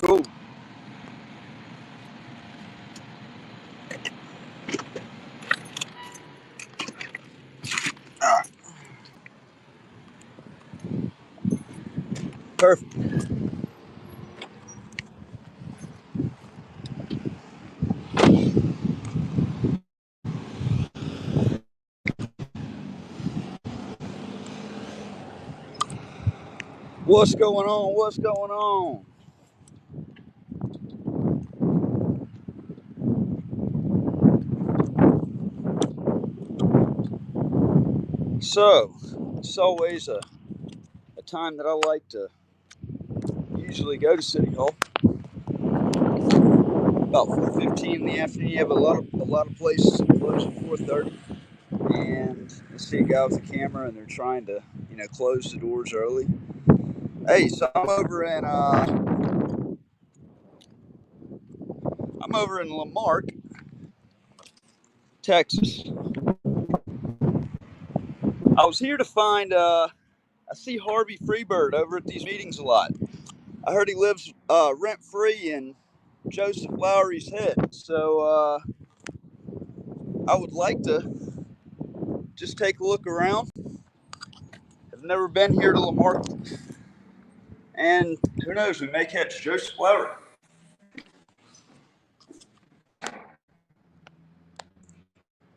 Cool. Perfect. What's going on? What's going on? So, it's always a time that I like to usually go to City Hall. About 4:15 in the afternoon. You have a lot of places close at 4:30, and you see a guy with a camera, and they're trying to close the doors early. Hey, so I'm over in Marque, Texas. I was here to find. I see Harvey Freebird over at these meetings a lot. I heard he lives rent free in Joseph Lowery's head. So I would like to just take a look around. I've never been here to Lamarck. And who knows, we may catch Joseph Lowery.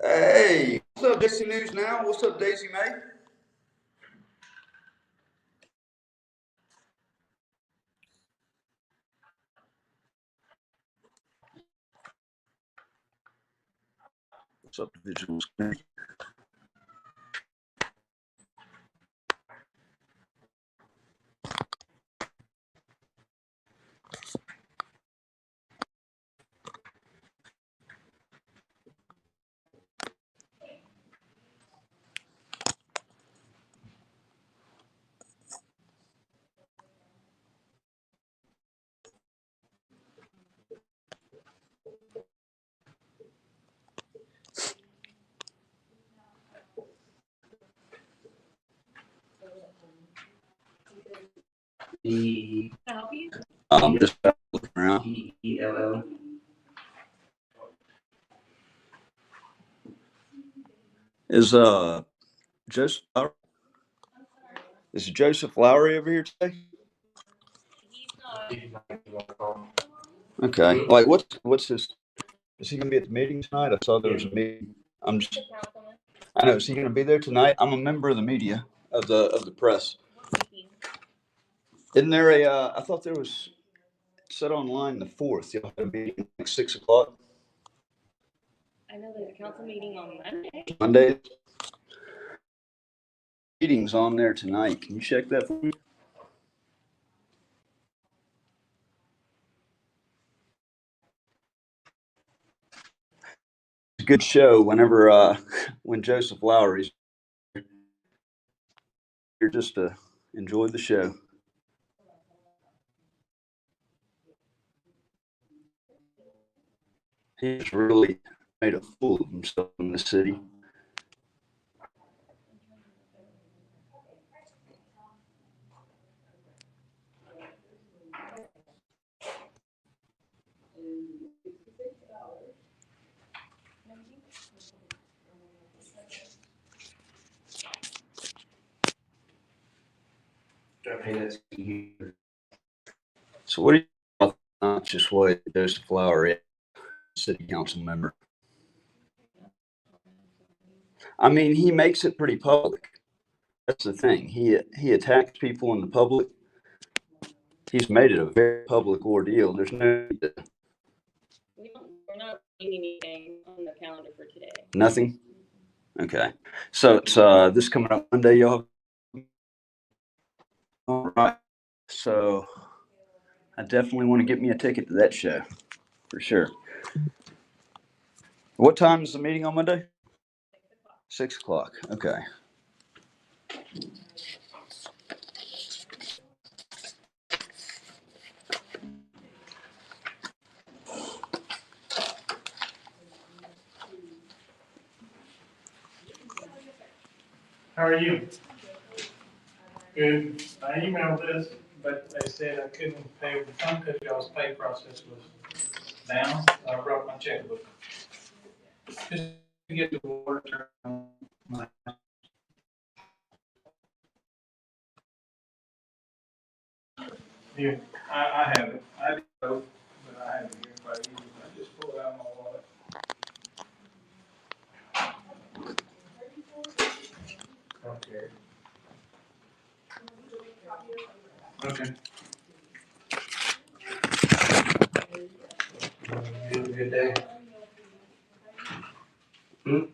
Hey, what's up, Daisy News Now? What's up, Daisy May? What's up, Visuals? I'm just looking around. Is Joseph Lowery? Is Joseph Lowery over here today? Okay. Like, what's his? Is he gonna be at the meeting tonight? I saw there was a meeting. I know. Is he gonna be there tonight? I'm a member of the media of the press. Isn't there a? I thought there was set online the 4th. Y'all have a meeting like 6 o'clock. I know there's a council meeting on Monday. Monday. Meeting's on there tonight. Can you check that for me? It's a good show. When Joseph Lowery's here, just to enjoy the show. He's really made a fool of himself in the city. So what do you think not just what Joseph Lowery, city council member? I mean, he makes it pretty public. That's the thing. He attacks people in the public. He's made it a very public ordeal. There's no need to, We're not doing anything on the calendar for today. nothing. Okay, so it's this coming up Monday, y'all. All right. So I definitely want to get me a ticket to that show for sure. What time is the meeting on Monday? 6 o'clock. Okay. How are you? Good. I emailed this but they said I couldn't pay over the phone because y'all's pay process was down. I brought my checkbook. Just to get the water turned on. Here, I have it. I did both, but I have it here quite easy. I just pulled out my wallet. Okay. Okay. You have a good day. Hmm?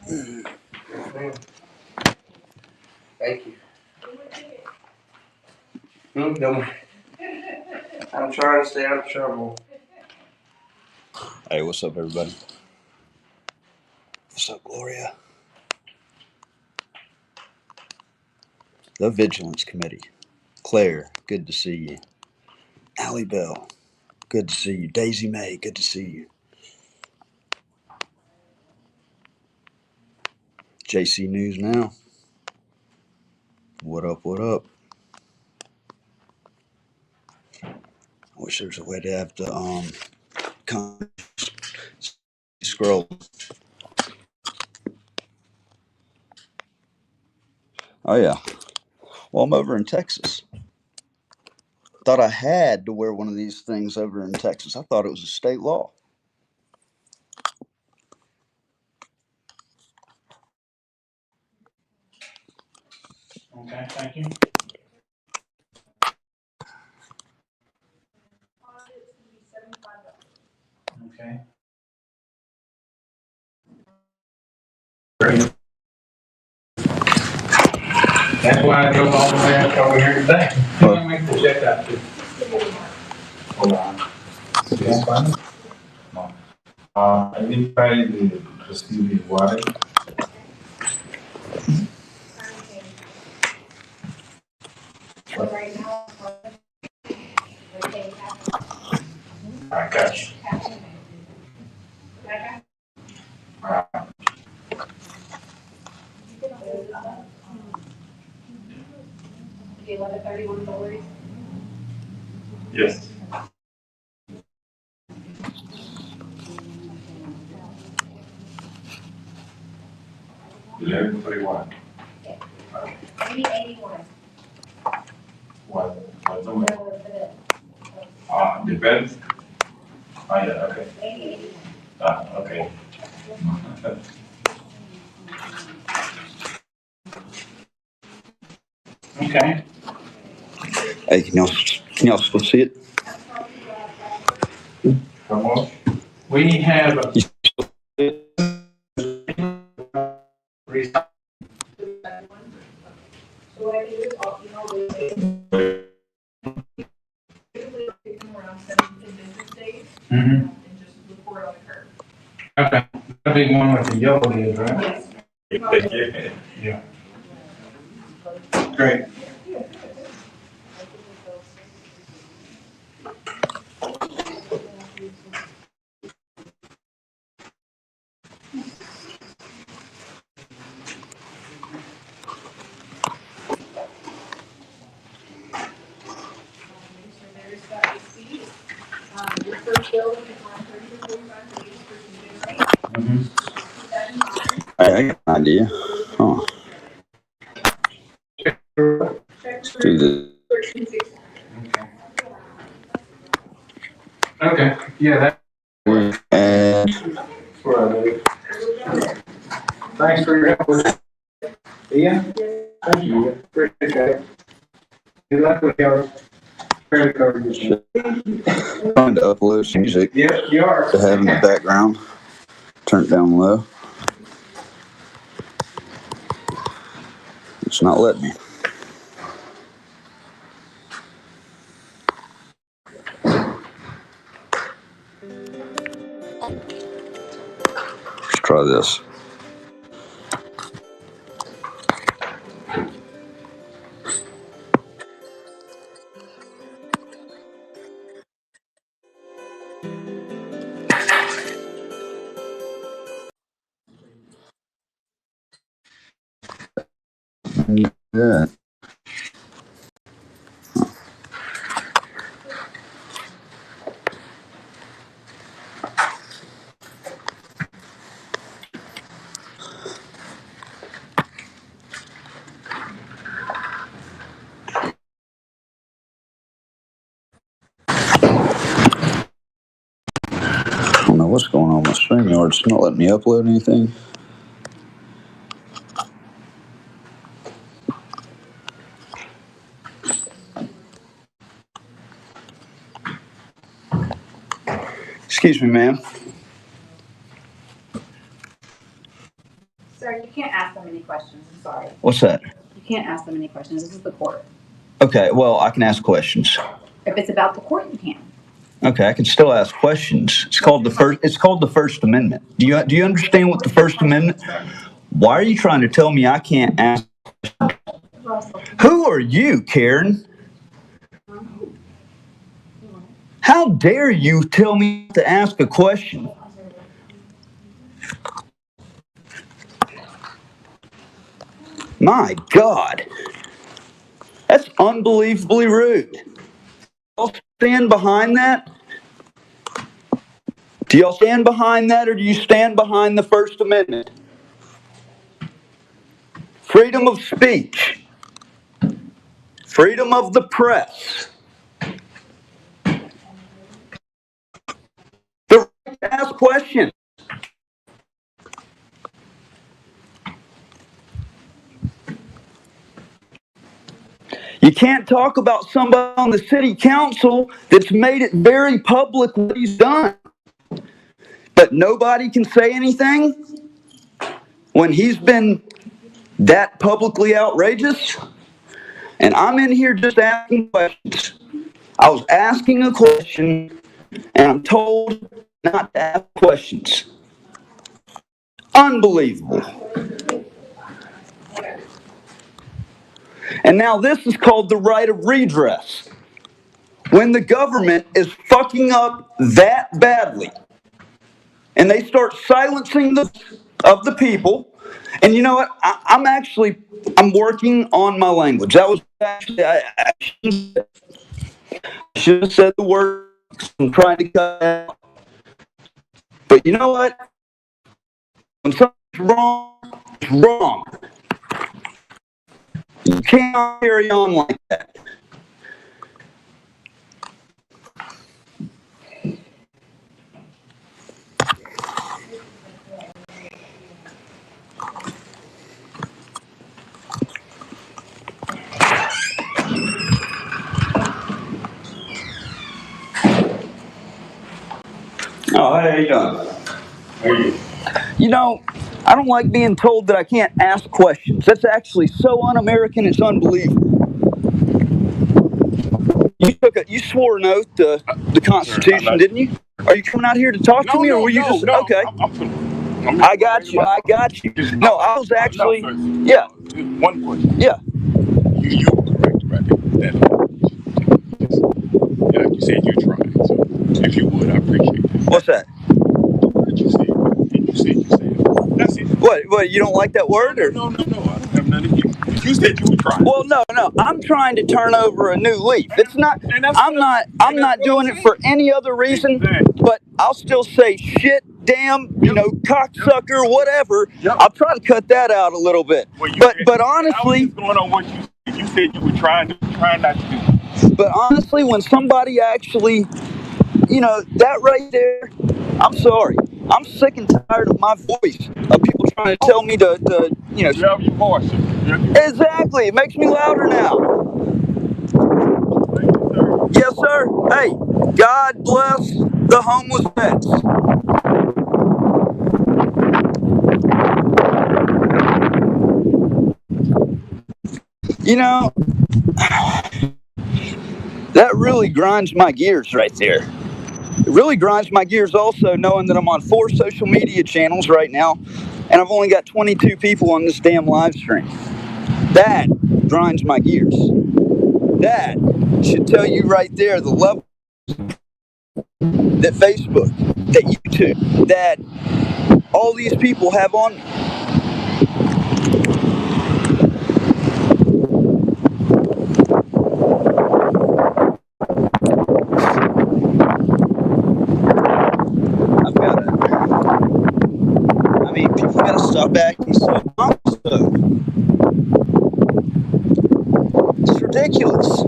Yes, ma'am. Thank you. Don't. I'm trying to stay out of trouble. Hey, what's up, everybody? What's up, Gloria? The Vigilance Committee. Claire, good to see you. Allie Bell, good to see you. Daisy May, good to see you. JC News Now. What up, what up? I wish there was a way to have the scroll. Oh yeah. Well, I'm over in Texas. Thought I had to wear one of these things over in Texas. I thought it was a state law. Okay, thank you. Okay. Great. That's why I drove all the way up over here today. Let me make the check out too. Hold on. It's fine. No. I didn't try the receive the water. I got you. Yes. 11:31. Maybe 81. What number? Depends. Oh yeah, okay. Okay. Okay. Hey, can y'all still see it? How much? We have a. Mm-hmm. Okay. The big one with the yellow is, right? Yeah. Great. Mm-hmm. Hey, I got an idea. Huh. Let's do this. Okay. Yeah, that. And Thanks for your help. Yeah. Thank you. Appreciate that. Good luck with your credit card. trying to upload some music Yes, you are. to have in the background. Turn it down low. It's not letting me. Let's try this. Yeah. I don't know what's going on with StreamYard. It's not letting me upload anything. Excuse me, ma'am. Sir, you can't ask them any questions. I'm sorry. What's that? You can't ask them any questions. This is the court. Okay, well, I can ask questions. If it's about the court, you can. Okay, I can still ask questions. It's called the First Amendment. Do you understand what the First Amendment? Why are you trying to tell me I can't ask? Who are you, Karen? How dare you tell me to ask a question? My God. That's unbelievably rude. Y'all stand behind that? Do y'all stand behind that, or do you stand behind the First Amendment? Freedom of speech. Freedom of the press. The right to ask questions. You can't talk about somebody on the city council that's made it very public what he's done. But nobody can say anything when he's been that publicly outrageous. And I'm in here just asking questions. I was asking a question, and I'm told not to ask questions. Unbelievable. And now this is called the right of redress. When the government is fucking up that badly, and they start silencing the people, and you know what? I'm working on my language. That was actually, I should have said the word. I'm trying to cut it out. But you know what? When something's wrong, it's wrong. You can't carry on like that. Oh, hey, how you doing? How are you? You know, I don't like being told that I can't ask questions. That's actually so un-American, it's unbelievable. You swore an oath to the Constitution, didn't you? Are you coming out here to talk to me, or were you just okay? I got you. No, I was actually, yeah. One question. Yeah. You were correct about that. Yeah, like you said, you're trying. So if you would, I appreciate that. What's that? The word you said. And you said. That's it. What? You don't like that word, or? No. I don't have nothing against it. You said you were trying. Well, no. I'm trying to turn over a new leaf. It's not. I'm not doing it for any other reason. But I'll still say shit, damn, cocksucker, whatever. I'll try to cut that out a little bit. But honestly, what's going on? What you said you were trying not to do. But honestly, when somebody actually, that right there, I'm sorry. I'm sick and tired of my voice, of people trying to tell me to You have your voice. Exactly. It makes me louder now. Yes, sir. Hey, God bless the homeless vets. That really grinds my gears right there. It really grinds my gears also knowing that I'm on 4 social media channels right now, and I've only got 22 people on this damn live stream. That grinds my gears. That should tell you right there the level that Facebook, that YouTube, that all these people have on me. He said, "Also, it's ridiculous.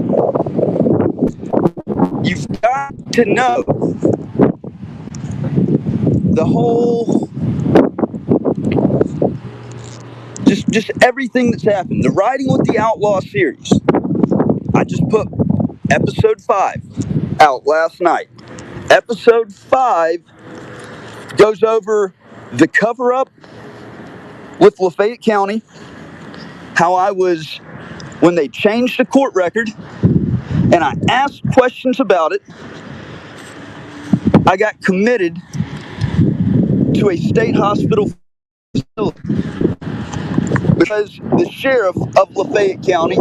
You've got to know the whole, just everything that's happened. The Riding with the Outlaw series. I just put episode 5 out last night. Episode 5 goes over the cover-up with Lafayette County, how I was, when they changed the court record, and I asked questions about it, I got committed to a state hospital facility because the sheriff of Lafayette County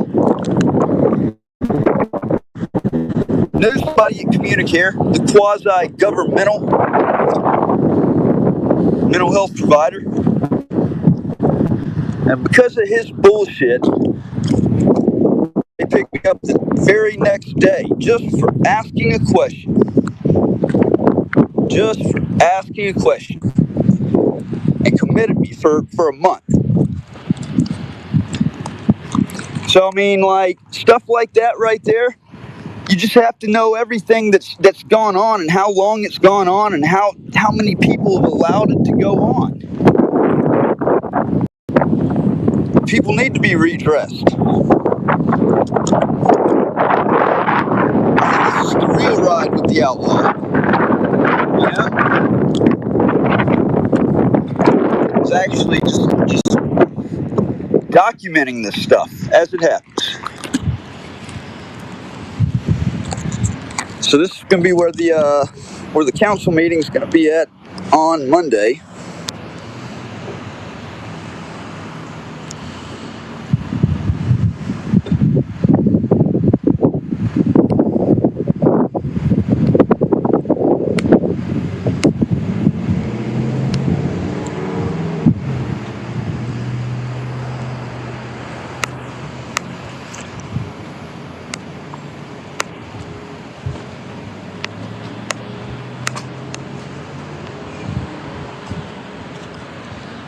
knew somebody at Communicare, the quasi-governmental mental health provider, and because of his bullshit, they picked me up the very next day just for asking a question. Just for asking a question. And committed me for a month. So I mean, like, stuff like that right there, you just have to know everything that's gone on and how long it's gone on and how many people have allowed it to go on. People need to be redressed. I think this is the real ride with the outlaw. You know? It's actually just documenting this stuff as it happens. So this is going to be where the council meeting is going to be at on Monday.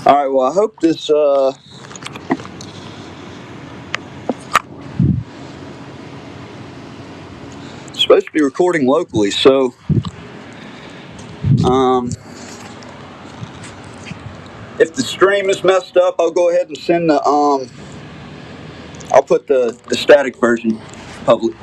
All right. Well, I hope this. Supposed to be recording locally, so if the stream is messed up, I'll go ahead and send the I'll put the static version public.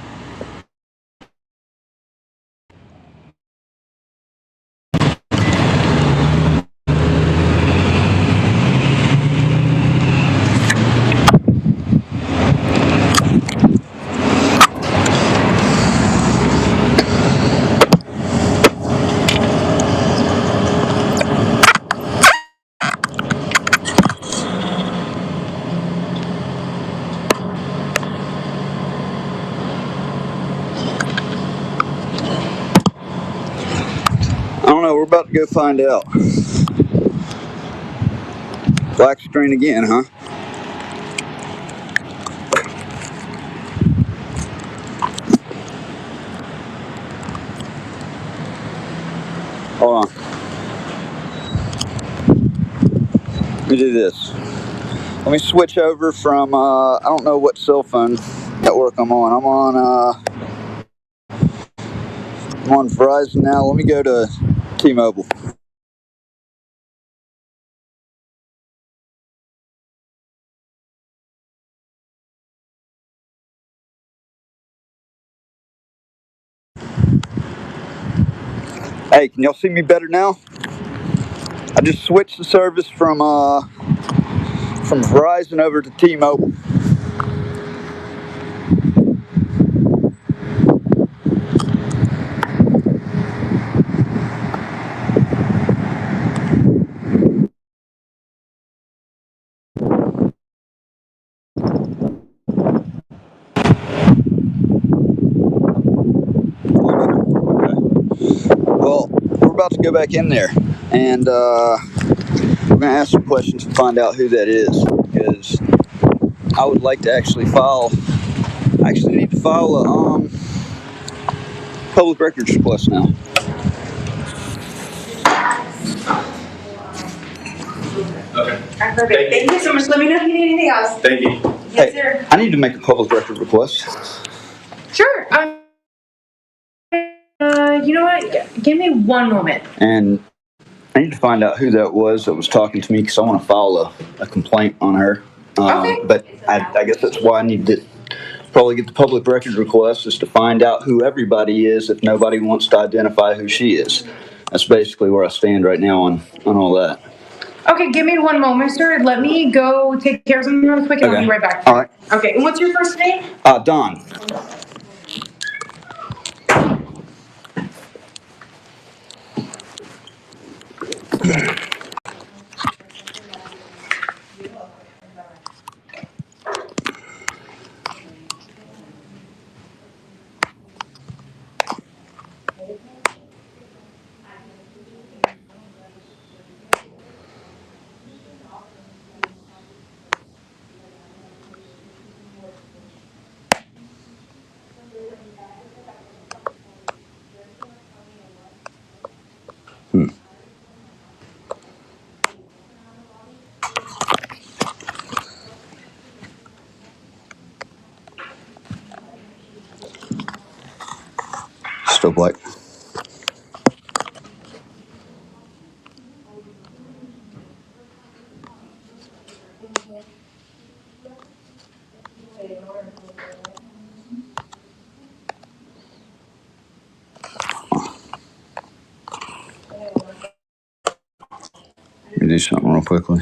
I don't know. We're about to go find out. Black screen again, huh? Hold on. Let me do this. Let me switch over from I don't know what cell phone network I'm on. I'm on Verizon now. Let me go to T-Mobile. Hey, can y'all see me better now? I just switched the service from Verizon over to T-Mobile. Well, we're about to go back in there, and we're going to ask some questions and find out who that is, because I would like to actually need to file a public records request now. Okay. Perfect. Thank you so much. Let me know if you need anything else. Thank you. Yes, Hey, sir. I need to make a public record request. Sure. You know what? Give me one moment. And I need to find out who that was talking to me because I want to file a complaint on her. Okay. But I guess that's why I need to probably get the public record request is to find out who everybody is if nobody wants to identify who she is. That's basically where I stand right now on all that. Okay, give me one moment, sir. Let me go take care of something real quick and I'll be right back. All right. Okay, and what's your first name? Don. Still black. Let me do something real quickly.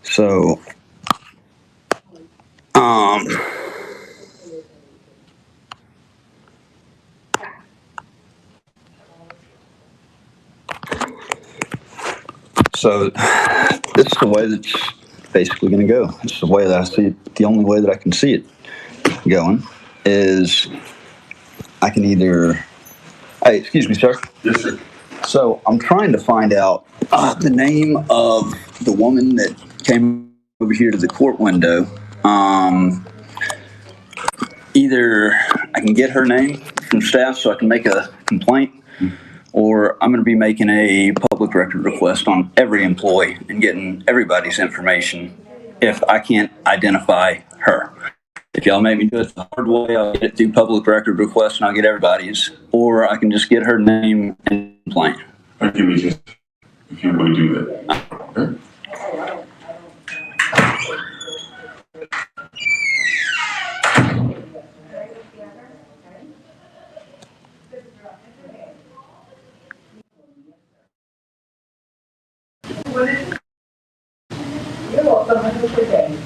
So, um, so this is the way that's basically going to go. This is the way that I see it. The only way that I can see it going is I can either. Hey, excuse me, sir. Yes, sir. So I'm trying to find out the name of the woman that came over here to the court window. Either I can get her name from staff so I can make a complaint, or I'm going to be making a public record request on every employee and getting everybody's information if I can't identify her. If y'all make me do it the hard way, I'll get it through public record request and I'll get everybody's, or I can just get her name and complaint. I can't really do that. Okay. You're welcome. Have a good day.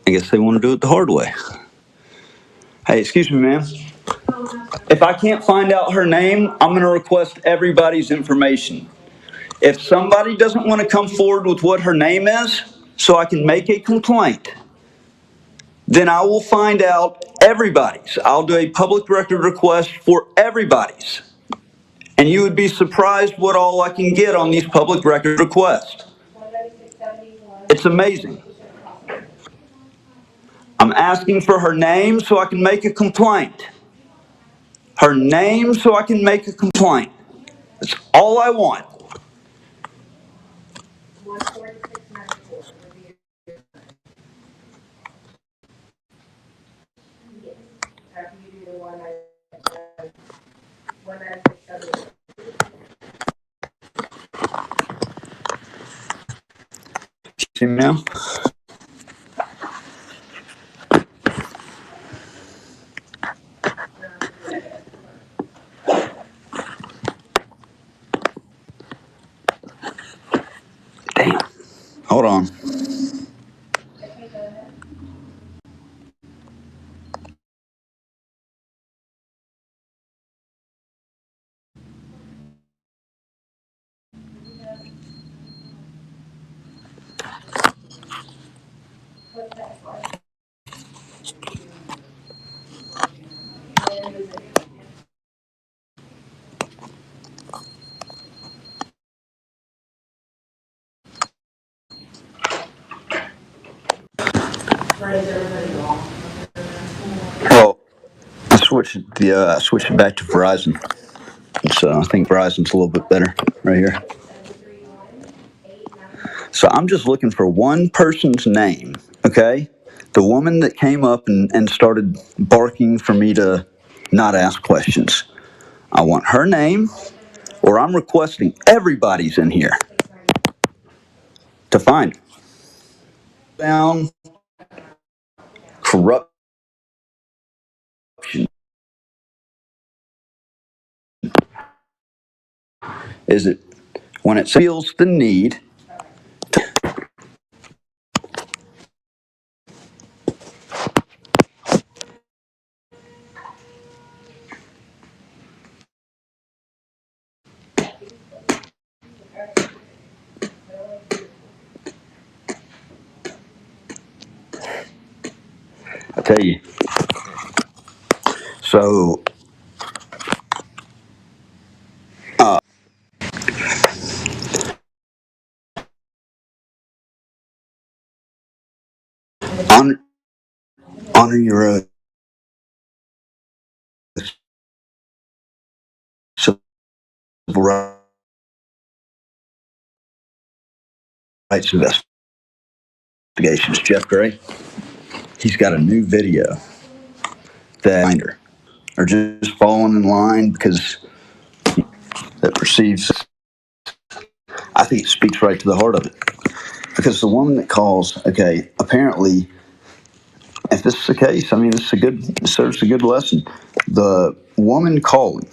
I guess they want to do it the hard way. Hey, excuse me, ma'am. If I can't find out her name, I'm going to request everybody's information. If somebody doesn't want to come forward with what her name is, so I can make a complaint, then I will find out everybody's. I'll do a public record request for everybody's. And you would be surprised what all I can get on these public record requests. It's amazing. I'm asking for her name so I can make a complaint. Her name so I can make a complaint. That's all I want. See me now? Damn. Hold on. Well, I switched it back to Verizon. So I think Verizon's a little bit better right here. So I'm just looking for one person's name, okay? The woman that came up and started barking for me to not ask questions. I want her name, or I'm requesting everybody's in here to find down corruption. Is it when it feels the need to, I tell you. So honor, honor your civil rights investigations. Jeff Gray, he's got a new video that are just falling in line because that perceives. I think it speaks right to the heart of it. Because the woman that calls, okay, apparently, if this is the case, I mean, it serves a good lesson. The woman calling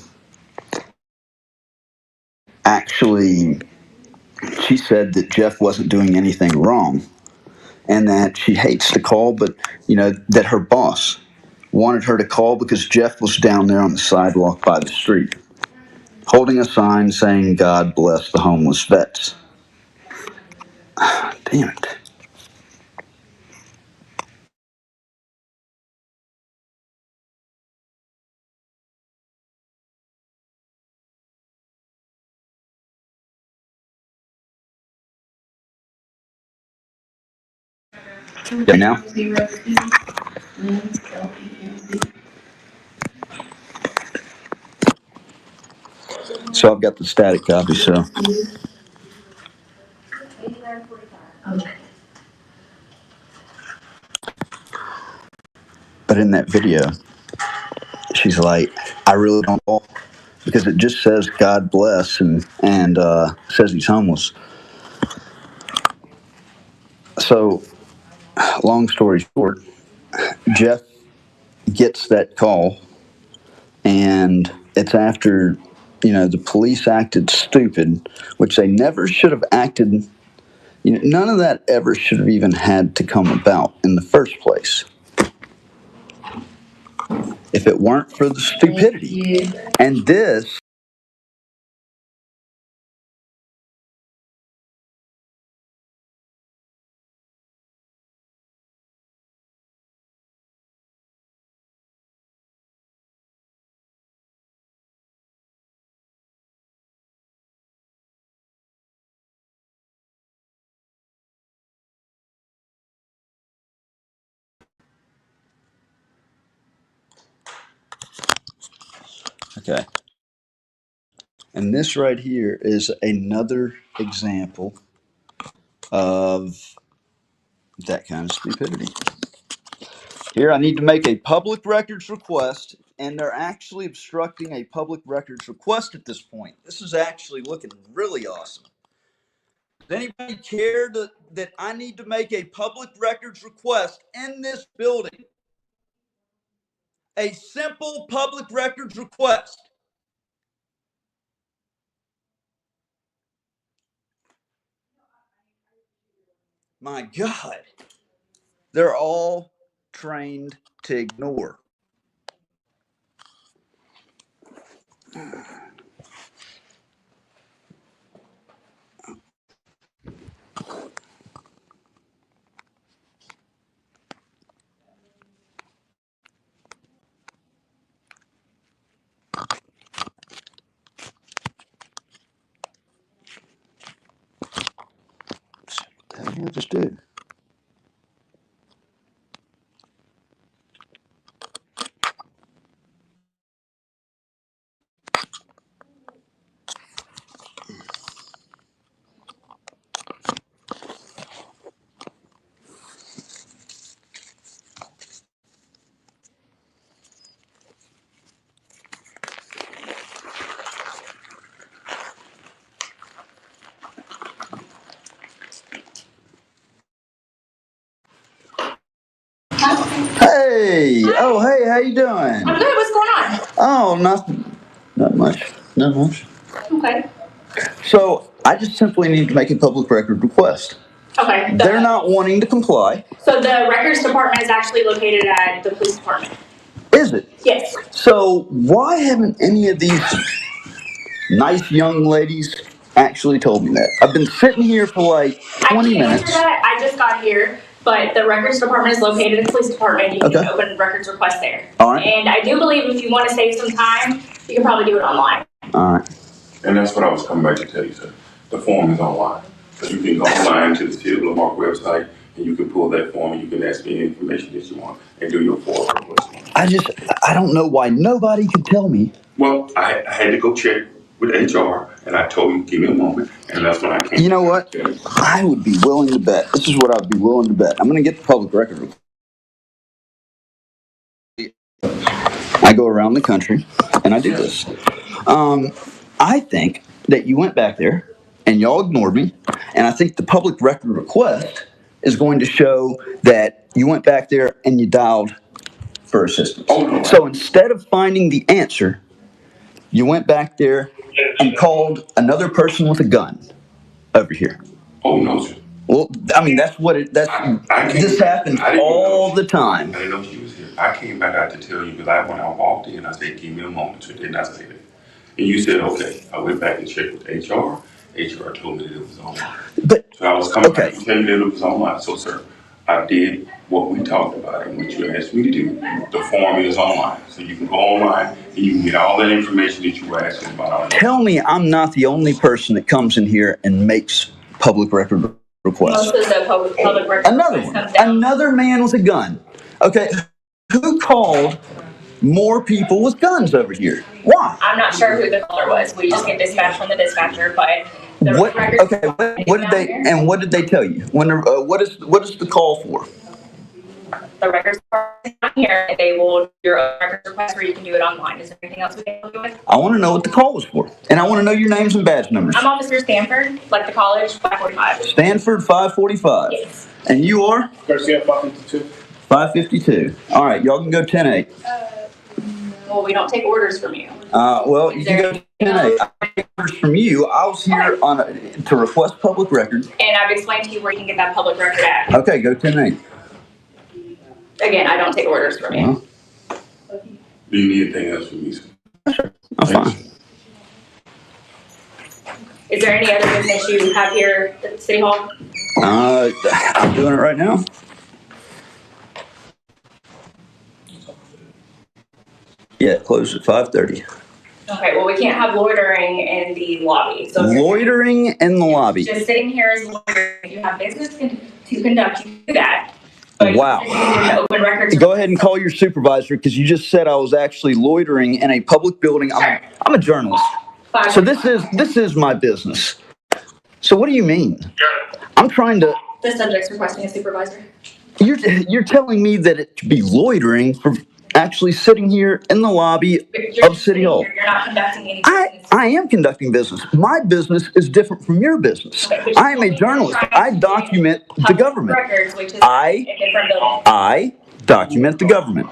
actually, she said that Jeff wasn't doing anything wrong and that she hates to call, but, that her boss wanted her to call because Jeff was down there on the sidewalk by the street holding a sign saying, "God bless the homeless vets." Damn it. Yeah, now? So I've got the static copy, so. But in that video, she's like, "I really don't know," because it just says "God bless" and says he's homeless. So, long story short, Jeff gets that call, and it's after the police acted stupid, which they never should have acted. None of that ever should have even had to come about in the first place if it weren't for the stupidity. And this Okay. And this right here is another example of that kind of stupidity. Here, I need to make a public records request, and they're actually obstructing a public records request at this point. This is actually looking really awesome. Does anybody care that I need to make a public records request in this building? A simple public records request. My God. They're all trained to ignore. What the hell did I just do? Hey! Oh, hey, how you doing? I'm good. What's going on? Oh, not much. Not much. Okay. So, I just simply need to make a public record request. Okay. They're not wanting to comply. So the records department is actually located at the police department. Is it? Yes. So, why haven't any of these nice young ladies actually told me that? I've been sitting here for like 20 minutes. I can't answer that. I just got here, but the records department is located at the police department. You can open records request there. All right. And I do believe if you want to save some time, you can probably do it online. All right. And that's what I was coming back to tell you, sir. The form is online. So you can go online to the City of Lamarck website and you can pull that form and you can ask me any information that you want and do your form request. I don't know why nobody could tell me. Well, I had to go check with HR and I told him, give me a moment, and that's when I came. You know what? I would be willing to bet. This is what I'd be willing to bet. I'm going to get the public record. I go around the country and I do this. I think that you went back there and y'all ignored me, and I think the public record request is going to show that you went back there and you dialed for assistance. Oh, no. So instead of finding the answer, you went back there and called another person with a gun over here. Oh, no, sir. Well, I mean, that's what it, that's, this happens all the time. I didn't know she was here. I came back out to tell you because when I walked in, I said, give me a moment. You did not say that. And you said, okay. I went back and checked with HR. HR told me that it was online. But, so I was coming back to tell you that it was online. So, sir, I did what we talked about and what you asked me to do. The form is online. So you can go online and you can get all that information that you were asking about. Tell me I'm not the only person that comes in here and makes public record requests. Most of the public records Another one. Another man with a gun. Okay, who called more people with guns over here? Why? I'm not sure who the caller was. We just get dispatched from the dispatcher, but the records. Okay, what did they and what did they tell you? When what is the call for? The records are not here. They will do your own records request where you can do it online. Is there anything else we can help you with? I want to know what the call was for, and I want to know your names and badge numbers. I'm Officer Stanford, like the college, 545. Stanford 545. Yes. And you are? Garcia 552. 552. All right, y'all can go 10-8. Well, we don't take orders from you. Well, you can go 10-8. I take orders from you. I was here to request public records. And I've explained to you where you can get that public record at. Okay, go 10-8. Again, I don't take orders from you. Do you need anything else from me, sir? Sure. I'm fine. Is there any other business you have here at City Hall? I'm doing it right now. Yeah, it closed at 5:30. Okay, well, we can't have loitering in the lobby. So Loitering in the lobby. Just sitting here is loitering. If you have business to conduct, you do that. Wow. Open records. Go ahead and call your supervisor, because you just said I was actually loitering in a public building. I'm a journalist. So this is my business. So what do you mean? I'm trying to. The subject's requesting a supervisor. You're telling me that it could be loitering for actually sitting here in the lobby of City Hall. You're not conducting any business. I am conducting business. My business is different from your business. Okay, I am a journalist. I document the government. Records, which is I a different building. I document the government.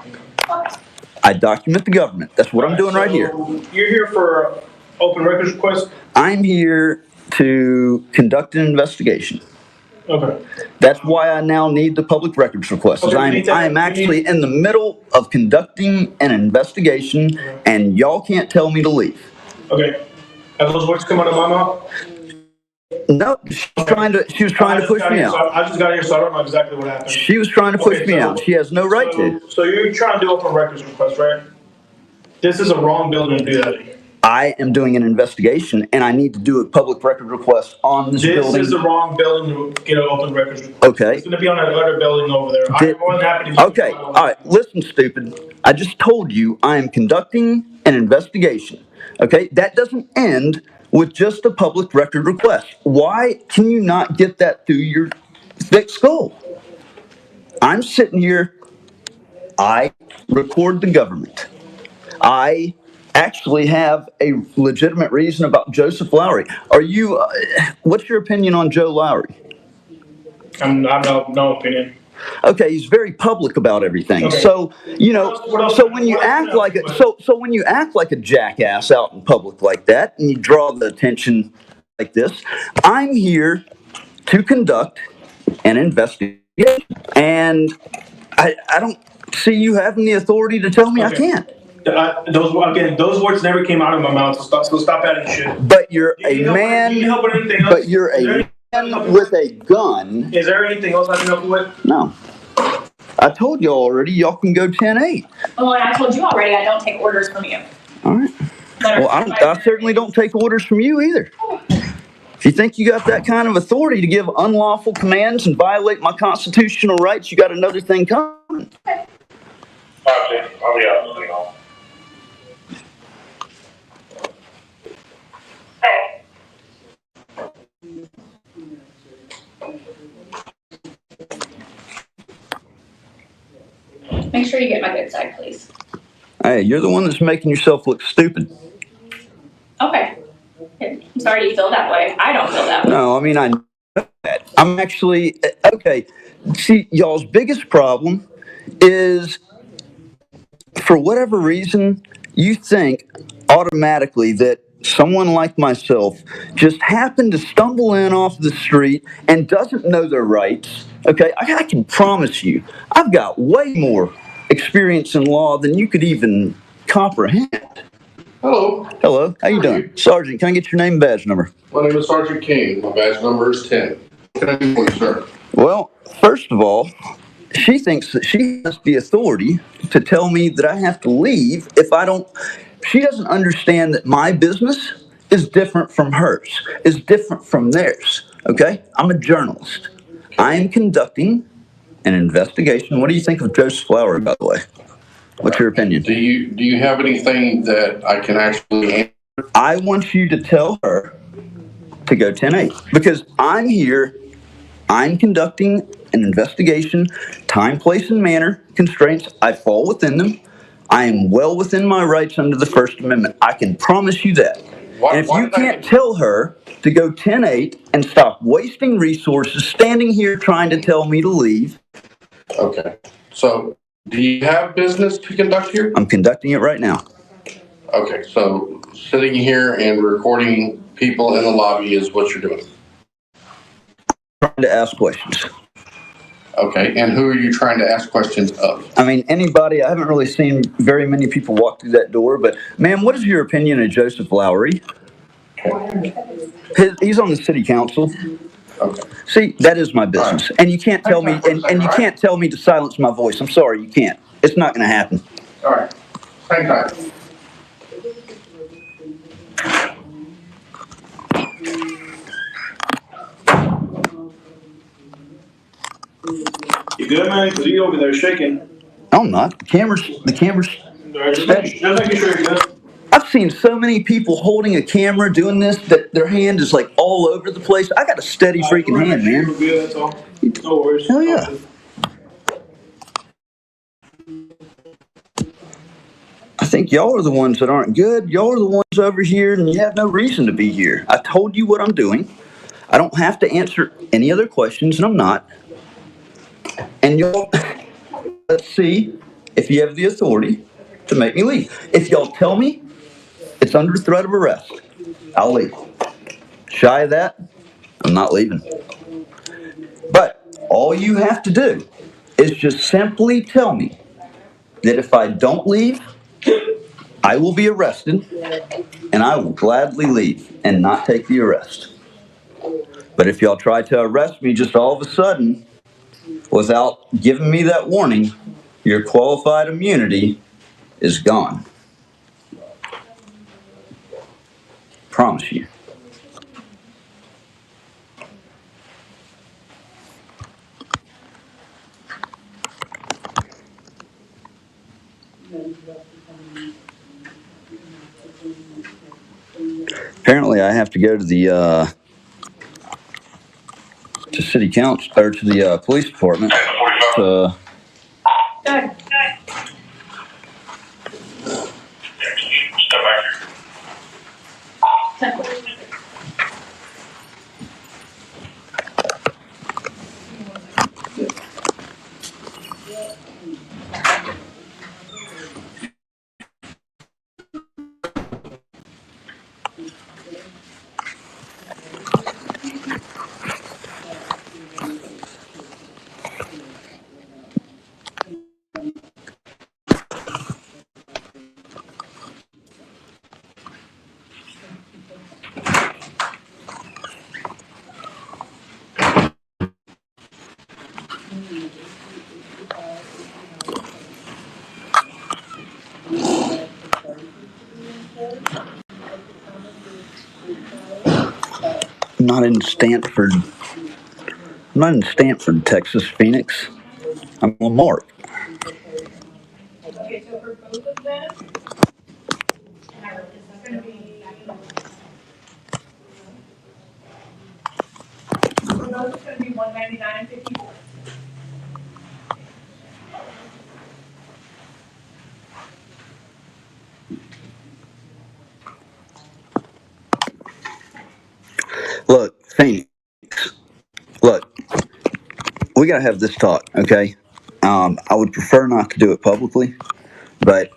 I document the government. That's what I'm doing right here. You're here for open records request? I'm here to conduct an investigation. Okay. That's why I now need the public records request. Okay, I am actually in the middle of conducting an investigation, and y'all can't tell me to leave. Okay. Have those words come out of my mouth? No, she was trying to push me out. I just got here, so I don't know exactly what happened. She was trying to push me out. She has no right to. So you're trying to do open records request, right? This is a wrong building to do that in. I am doing an investigation, and I need to do a public record request on this building. This is the wrong building to get an open records request. Okay. It's going to be on that other building over there. I'm more than happy to. Okay, all right, listen, stupid. I just told you I am conducting an investigation. Okay, that doesn't end with just a public record request. Why can you not get that through your thick skull? I'm sitting here, I record the government. I actually have a legitimate reason about Joseph Lowery. Are you, what's your opinion on Joe Lowery? I'm no opinion. Okay, he's very public about everything. Okay. So, when you act like a jackass out in public like that, and you draw the attention like this, I'm here to conduct an investigation, and I don't see you having the authority to tell me I can't. Those words never came out of my mouth. So stop adding shit. But you're a man. Can you help with anything else? But you're a man with a gun. Is there anything else I can help you with? No. I told you already. Y'all can go 10-8. Well, and I told you already. I don't take orders from you. All right. Well, I certainly don't take orders from you either. If you think you got that kind of authority to give unlawful commands and violate my constitutional rights, you got another thing coming. Okay. I'll be out of the hall. Make sure you get my good side, please. Hey, you're the one that's making yourself look stupid. Okay. I'm sorry you feel that way. I don't feel that way. No, I mean, I know that. I'm actually, okay. See, y'all's biggest problem is, for whatever reason, you think automatically that someone like myself just happened to stumble in off the street and doesn't know their rights. Okay, I can promise you, I've got way more experience in law than you could even comprehend. Hello. Hello, how you doing? Sergeant, can I get your name and badge number? My name is Sergeant King. My badge number is 10. What can I do for you, sir? Well, first of all, she thinks that she has the authority to tell me that I have to leave if I don't. She doesn't understand that my business is different from hers, is different from theirs. Okay? I'm a journalist. I am conducting an investigation. What do you think of Joseph Lowery, by the way? What's your opinion? Do you have anything that I can actually answer? I want you to tell her to go 10-8 because I'm here. I'm conducting an investigation, time, place, and manner constraints. I fall within them. I am well within my rights under the First Amendment. I can promise you that. And if you can't tell her to go 10-8 and stop wasting resources standing here trying to tell me to leave. Okay. So, do you have business to conduct here? I'm conducting it right now. Okay. So, sitting here and recording people in the lobby is what you're doing? Trying to ask questions. Okay. And who are you trying to ask questions of? I mean, anybody. I haven't really seen very many people walk through that door, but ma'am, what is your opinion of Joseph Lowery? He's on the city council. Okay. See, that is my business, and you can't tell me, and you can't tell me to silence my voice. I'm sorry, you can't. It's not going to happen. All right. Same time. You good, man? Cause you over there shaking. I'm not. The camera's steady. Just making sure you're good. I've seen so many people holding a camera doing this that their hand is like all over the place. I got a steady freaking hand, man. You're good, that's all. No worries. Hell yeah. I think y'all are the ones that aren't good. Y'all are the ones over here and you have no reason to be here. I told you what I'm doing. I don't have to answer any other questions, and I'm not. And y'all, let's see if you have the authority to make me leave. If y'all tell me it's under threat of arrest, I'll leave. Shy of that, I'm not leaving. But all you have to do is just simply tell me that if I don't leave, I will be arrested, and I will gladly leave and not take the arrest. But if y'all try to arrest me just all of a sudden without giving me that warning, your qualified immunity is gone. Promise you. Apparently, I have to go to the to city council or to the police department to. Good. I'm not in Stanford. I'm not in Stanford, Texas, Phoenix. I'm on Mark. Okay, so for both of them, it's gonna be. For both, it's gonna be $199.54. Look, Phoenix. Look, we gotta have this talk, okay? I would prefer not to do it publicly, but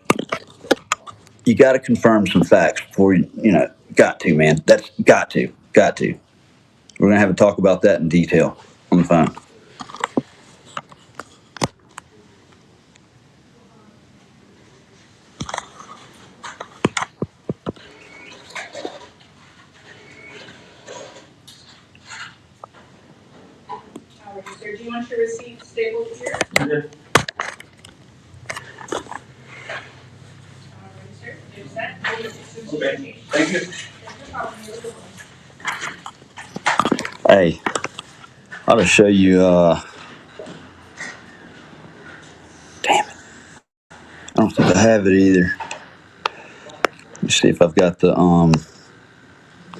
you got to confirm some facts before you got to, man. That's got to. We're gonna have a talk about that in detail on the phone. All right, sir, do you want your receipt stapled here? Okay. All right, sir, there's that. Okay, thank you. Hey, I'll just show you. Damn it! I don't think I have it either. Let me see if I've got the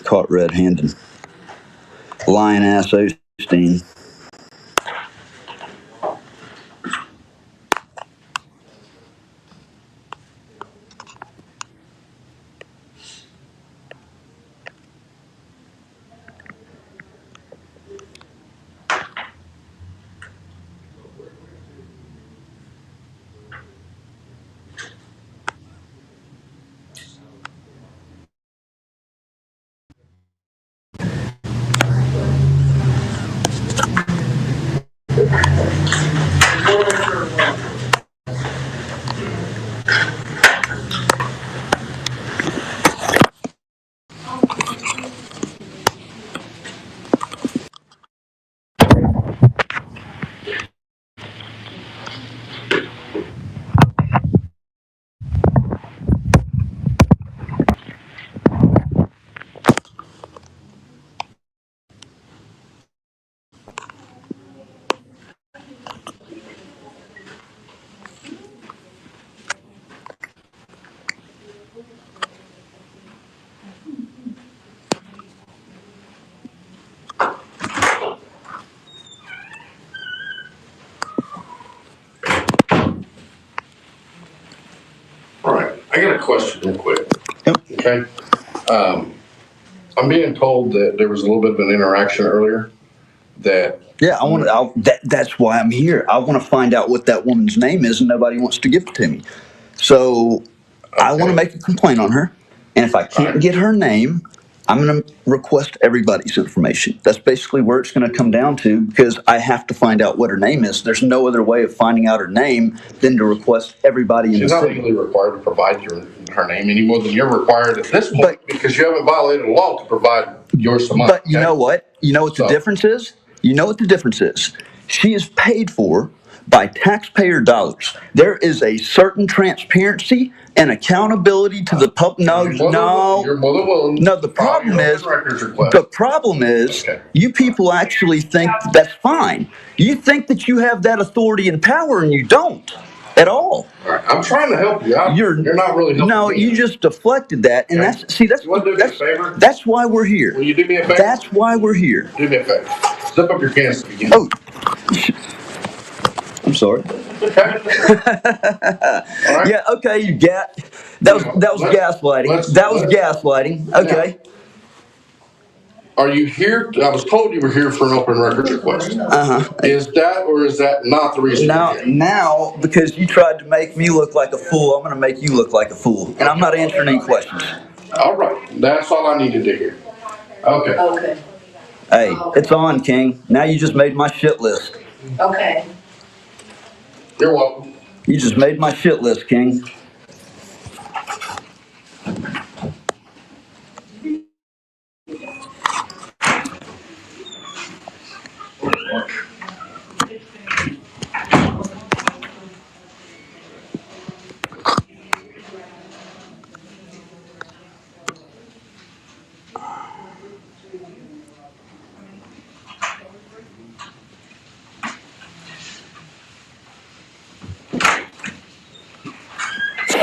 caught red-handed lion ass Osteen. question real quick. Yep. Okay. I'm being told that there was a little bit of an interaction earlier that. Yeah, that's why I'm here. I want to find out what that woman's name is, and nobody wants to give it to me. So I want to make a complaint on her, and if I can't get her name, I'm going to request everybody's information. That's basically where it's going to come down to, because I have to find out what her name is. There's no other way of finding out her name than to request everybody in the city. She's not legally required to provide her name any more than you're required at this point, because you haven't violated the law to provide your money. But you know what? You know what the difference is? You know what the difference is? She is paid for by taxpayer dollars. There is a certain transparency and accountability to the public. No. You're more than willing. No, the problem is, you people actually think that's fine. You think that you have that authority and power, and you don't at all. All right, I'm trying to help you out. You're not really helping me. You just deflected that, and that's you want to do me a favor? That's why we're here. Will you do me a favor? That's why we're here. Do me a favor. Zip up your pants again. Oh, I'm sorry. Okay. All right. Yeah. Okay. You got that was gaslighting. That was gaslighting. Okay. Are you here? I was told you were here for an open records request. Is that or is that not the reason? Now, because you tried to make me look like a fool, I'm going to make you look like a fool, and I'm not answering any questions. All right. That's all I needed to hear. Okay. Okay. Hey, it's on, King. Now you just made my shit list. Okay. You're welcome. You just made my shit list, King.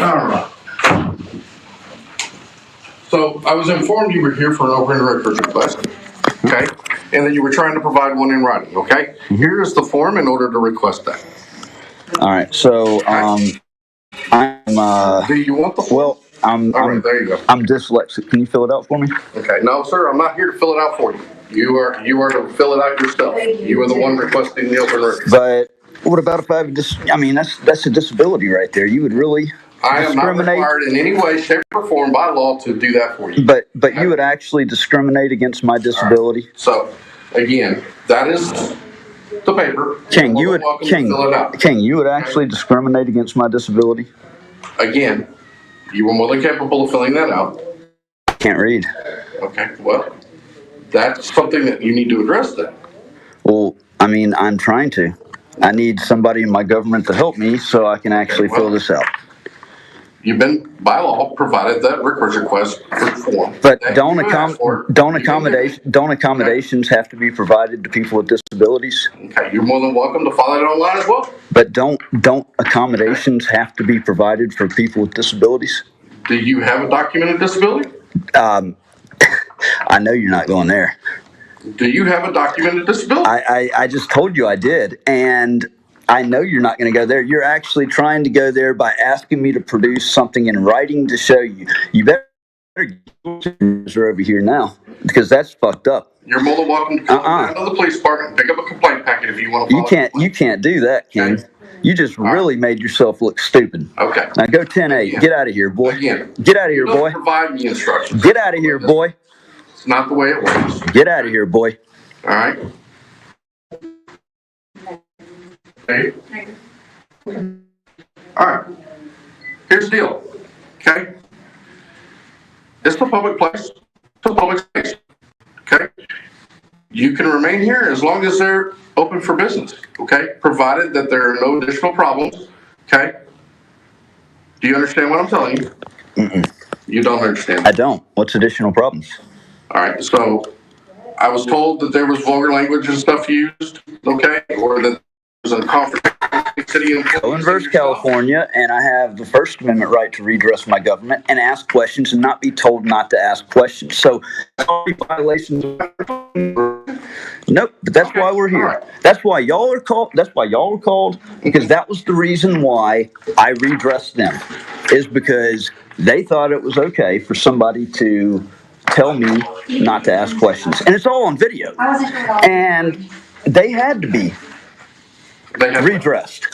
All right. So I was informed you were here for an open records request, okay? And that you were trying to provide one in writing, okay? Here is the form in order to request that. All right. So I'm. Do you want the form? Well, All right, there you go. I'm dyslexic. Can you fill it out for me? Okay. No, sir. I'm not here to fill it out for you. You are to fill it out yourself. You are the one requesting the open records. But what about if I have that's a disability right there. You would really. I am not required in any way, shape, or form by law to do that for you. But you would actually discriminate against my disability. Right. So, again, that is the paper. King, you would actually discriminate against my disability. Again, you were more than capable of filling that out. I can't read. Okay, well, that's something that you need to address then. Well, I'm trying to. I need somebody in my government to help me so I can actually fill this out. You've been, by law, provided that records request form. But don't accommodations have to be provided to people with disabilities? Okay, you're more than welcome to follow it online as well. But don't accommodations have to be provided for people with disabilities? Do you have a documented disability? I know you're not going there. Do you have a documented disability? I just told you I did, and I know you're not going to go there. You're actually trying to go there by asking me to produce something in writing to show you. You better get over here now, because that's fucked up. You're more than welcome to come down to the police department and pick up a complaint packet if you want to. You can't do that, King. Okay. You just really made yourself look stupid. Okay. Now go 10-8. Get out of here, boy. Again. Get out of here, boy. Provide me instructions. Get out of here, boy. It's not the way it works. Get out of here, boy. All right. Okay. All right. Here's the deal. Okay. It's a public place. It's a public space. Okay. You can remain here as long as they're open for business. Okay. Provided that there are no additional problems. Okay. Do you understand what I'm telling you? Mm-mm. You don't understand. I don't. What's additional problems? All right. So I was told that there was vulgar language and stuff used. Okay. Or that there was a conference. In versus California, and I have the First Amendment right to redress my government and ask questions and not be told not to ask questions. So, violations. Nope, but that's why we're here. Right. That's why y'all are called. That's why y'all were called, because that was the reason why I redressed them, is because they thought it was okay for somebody to tell me not to ask questions. And it's all on video. And they had to be redressed.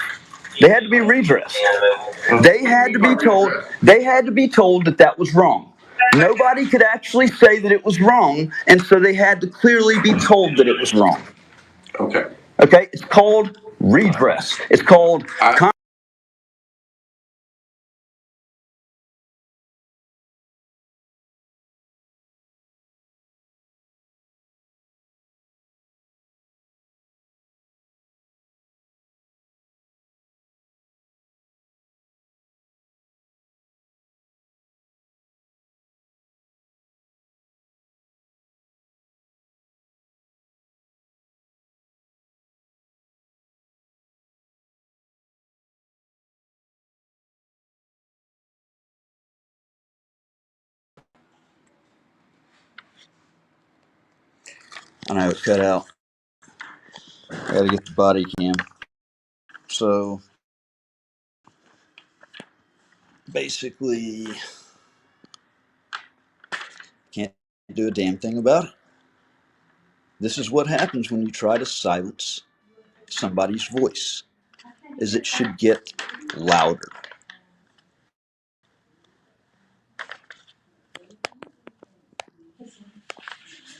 They had to be redressed. They had to be told, that that was wrong. Nobody could actually say that it was wrong, and so they had to clearly be told that it was wrong. Okay. Okay? It's called redress. It's called I know it cut out. I gotta get the body cam. So basically, can't do a damn thing about it. This is what happens when you try to silence somebody's voice, is it should get louder.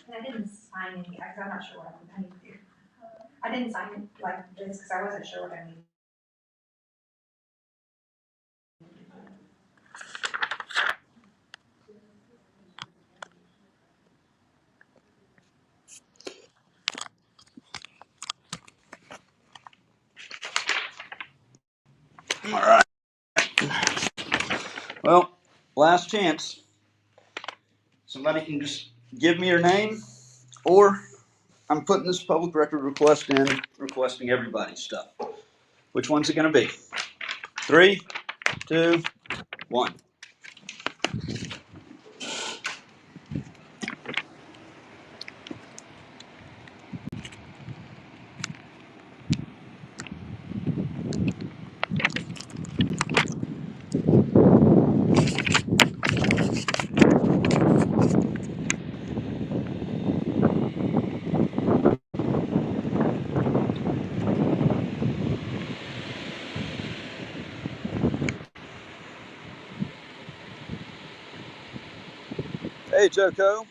And I didn't sign any, because I'm not sure what I need to do. I didn't sign it like this because I wasn't sure what I needed. All right. Well, last chance. Somebody can just give me your name, or I'm putting this public record request in, requesting everybody's stuff. Which one's it going to be? 3, 2, 1. Hey, Joko.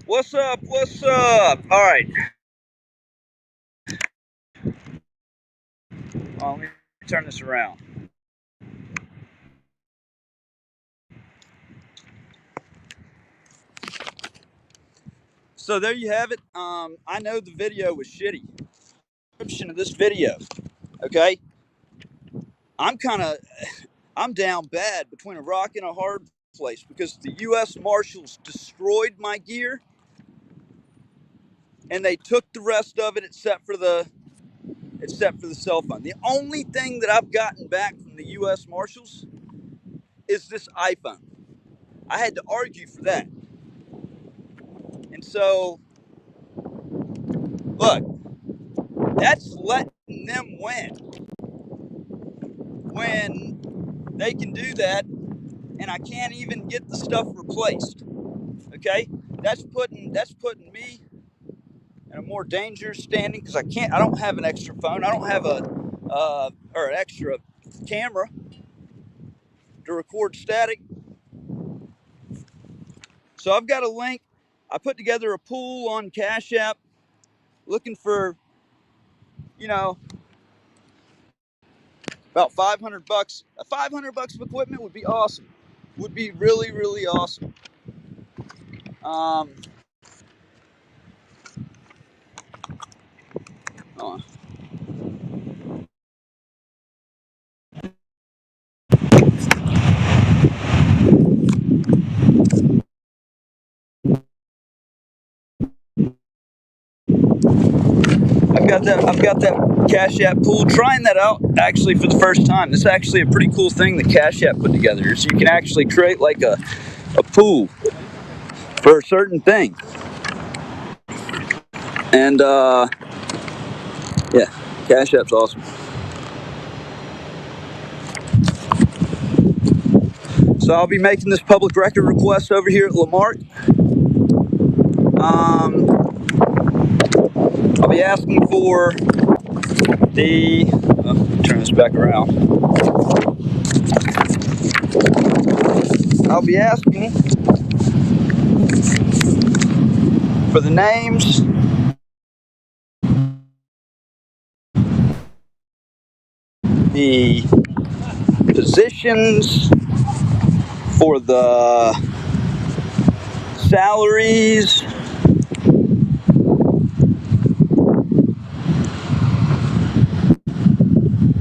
What's up? What's up? All right. Let me turn this around. So there you have it. I know the video was shitty. Description of this video. Okay. I'm down bad between a rock and a hard place because the U.S. Marshals destroyed my gear and they took the rest of it except for the cell phone. The only thing that I've gotten back from the U.S. Marshals is this iPhone. I had to argue for that. And so, look, that's letting them win when they can do that and I can't even get the stuff replaced. Okay? That's putting me in a more dangerous standing because I don't have an extra phone. I don't have or an extra camera to record static. So I've got a link. I put together a pool on Cash App looking for, you know, about $500. $500 of equipment would be awesome. Would be really, really awesome. Oh, I've got that Cash App pool. Trying that out actually for the first time. It's actually a pretty cool thing that Cash App put together. So you can actually create like a pool for a certain thing. And yeah, Cash App's awesome. So I'll be making this public record request over here at Lamarck. I'll be asking for the, turn this back around. I'll be asking for the names the positions, for the salaries,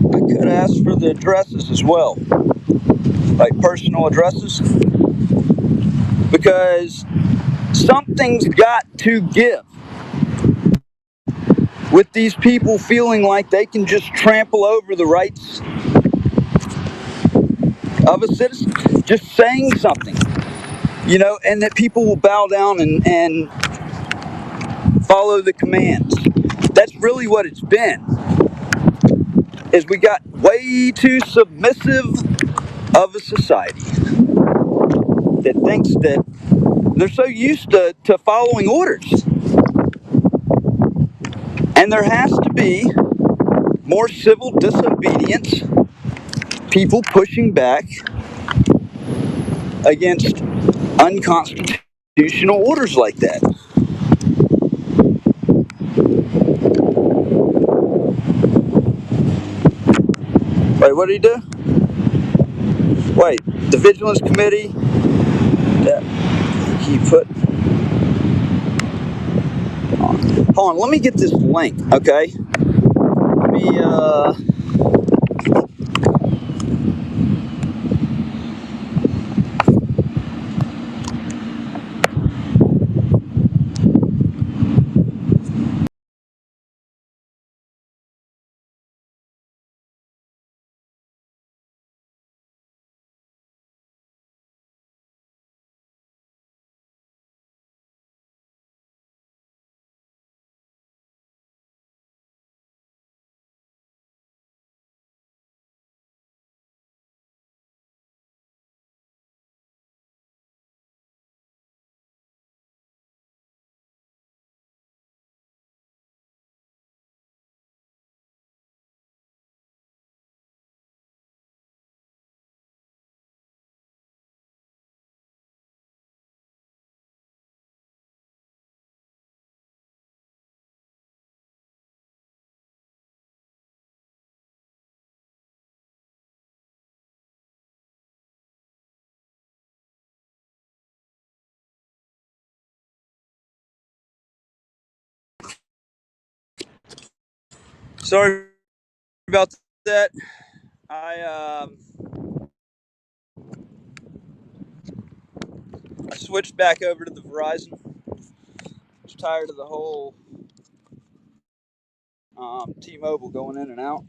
I could ask for the addresses as well, like personal addresses, because something's got to give with these people feeling like they can just trample over the rights of a citizen, just saying something, you know, and that people will bow down and follow the commands. That's really what it's been, is we got way too submissive of a society that thinks that they're so used to following orders. And there has to be more civil disobedience, people pushing back against unconstitutional orders like that. Wait, what did he do? Wait, the Vigilance Committee that he put. Hold on, let me get this link, okay? Let me, sorry about that. I switched back over to the Verizon. I was tired of the whole T-Mobile going in and out.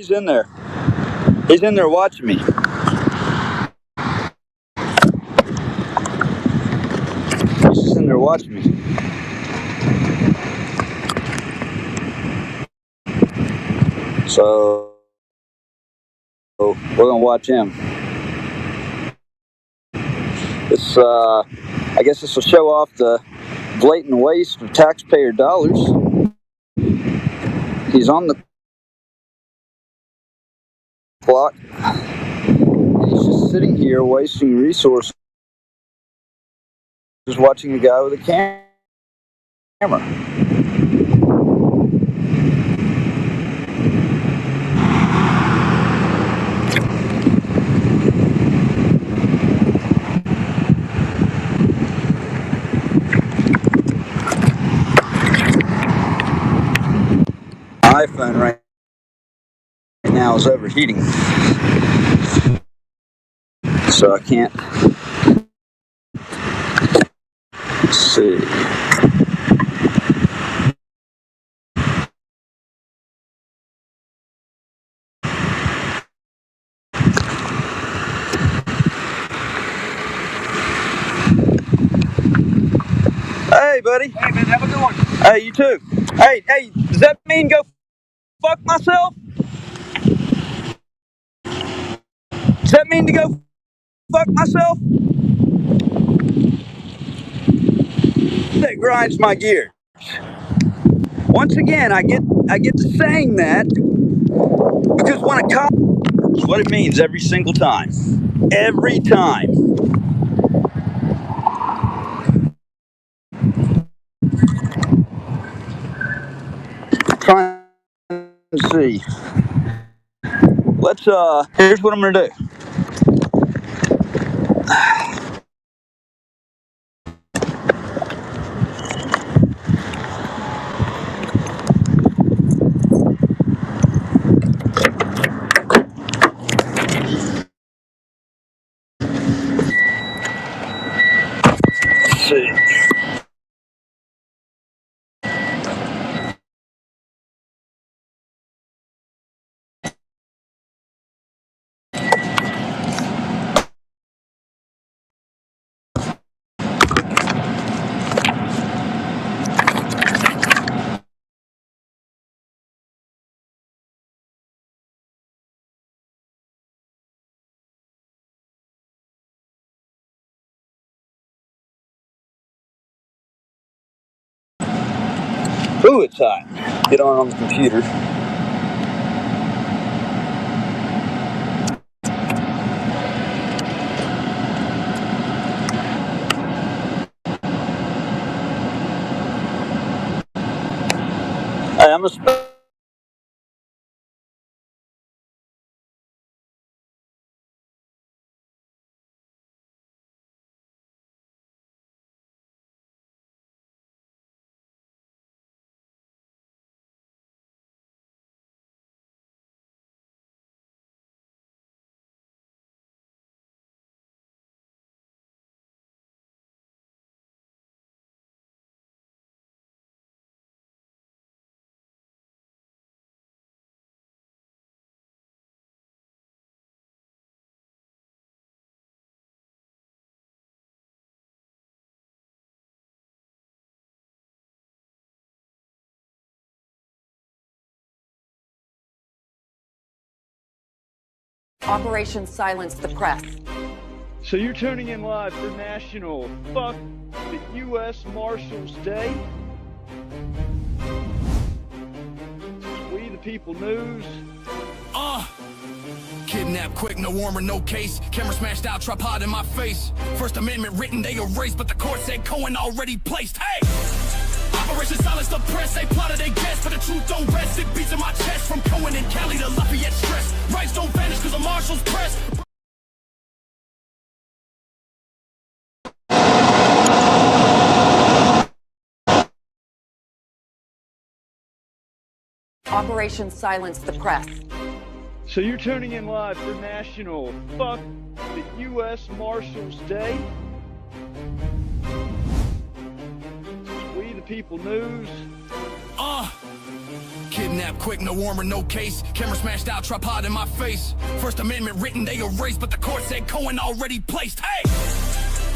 He's in there. He's in there watching me. He's just in there watching me. So we're gonna watch him. This, I guess this will show off the blatant waste of taxpayer dollars. He's on the clock, and he's just sitting here wasting resources, just watching a guy with a camera. My iPhone right now is overheating, so I can't see. Hey, buddy. Hey, man, have a good one. Hey, you too. Hey, does that mean go fuck myself? Does that mean to go fuck myself? That grinds my gears. Once again, I get to saying that because when a cop, it's what it means every single time. Every time. Trying to see. Let's here's what I'm gonna do. Let's see. Ooh, it's hot. Get on the computer. Hey, I'm gonna Operation Silence the Press. So you're tuning in live for National Fuck the U.S. Marshals Day. We the People News. Kidnapped quick, no warmer, no case. Camera smashed out, tripod in my face. First Amendment written, they erased, but the court said Cohen already placed. Hey! Operation Silence the Press, they plotted, they guessed, but the truth don't rest. It beats in my chest from Cohen and Cali to Lafayette stress. Rights don't vanish cause the marshals press. Operation Silence the Press. So you're tuning in live for National Fuck the U.S. Marshals Day. We the People News. Kidnapped quick, no warrant, no case. Camera smashed out, tripod in my face. First Amendment written, they erased, but the court said Cohen already placed. Hey!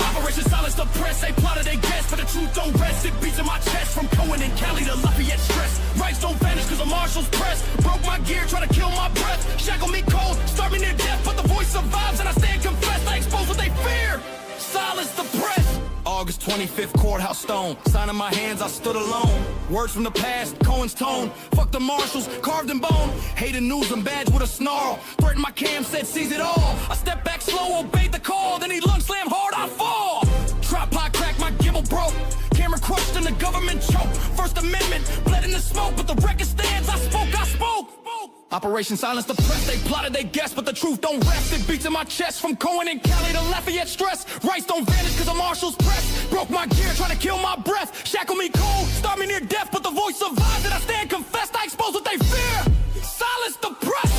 Operation Silence the Press, they plotted, they guessed, but the truth don't rest. It beats in my chest from Cohen and Cali to Lafayette stress. Rights don't vanish cause the marshals press. Broke my gear, trying to kill my breath. Shackle me cold, start me near death, but the voice survives and I stand confessed. I expose what they fear. Silence the press. August 25th, courthouse stone. Sign in my hands, I stood alone. Words from the past, Cohen's tone. Fuck the marshals, carved in bone. Hated news and badge with a snarl. Threatened my cam, said seize it all. I stepped back slow, obeyed the call. Then he lung slammed hard, I fall. Tripod cracked, my gimbal broke. Camera crushed and the government choked. First Amendment, bled in the smoke, but the record stands. I spoke. Operation Silence the Press, they plotted, they guessed, but the truth don't rest. It beats in my chest from Cohen and Cali to Lafayette stress. Rights don't vanish cause the marshals press. Broke my gear, trying to kill my breath. Shackle me cold, start me near death, but the voice survives and I stand confessed. I expose what they fear. Silence the press.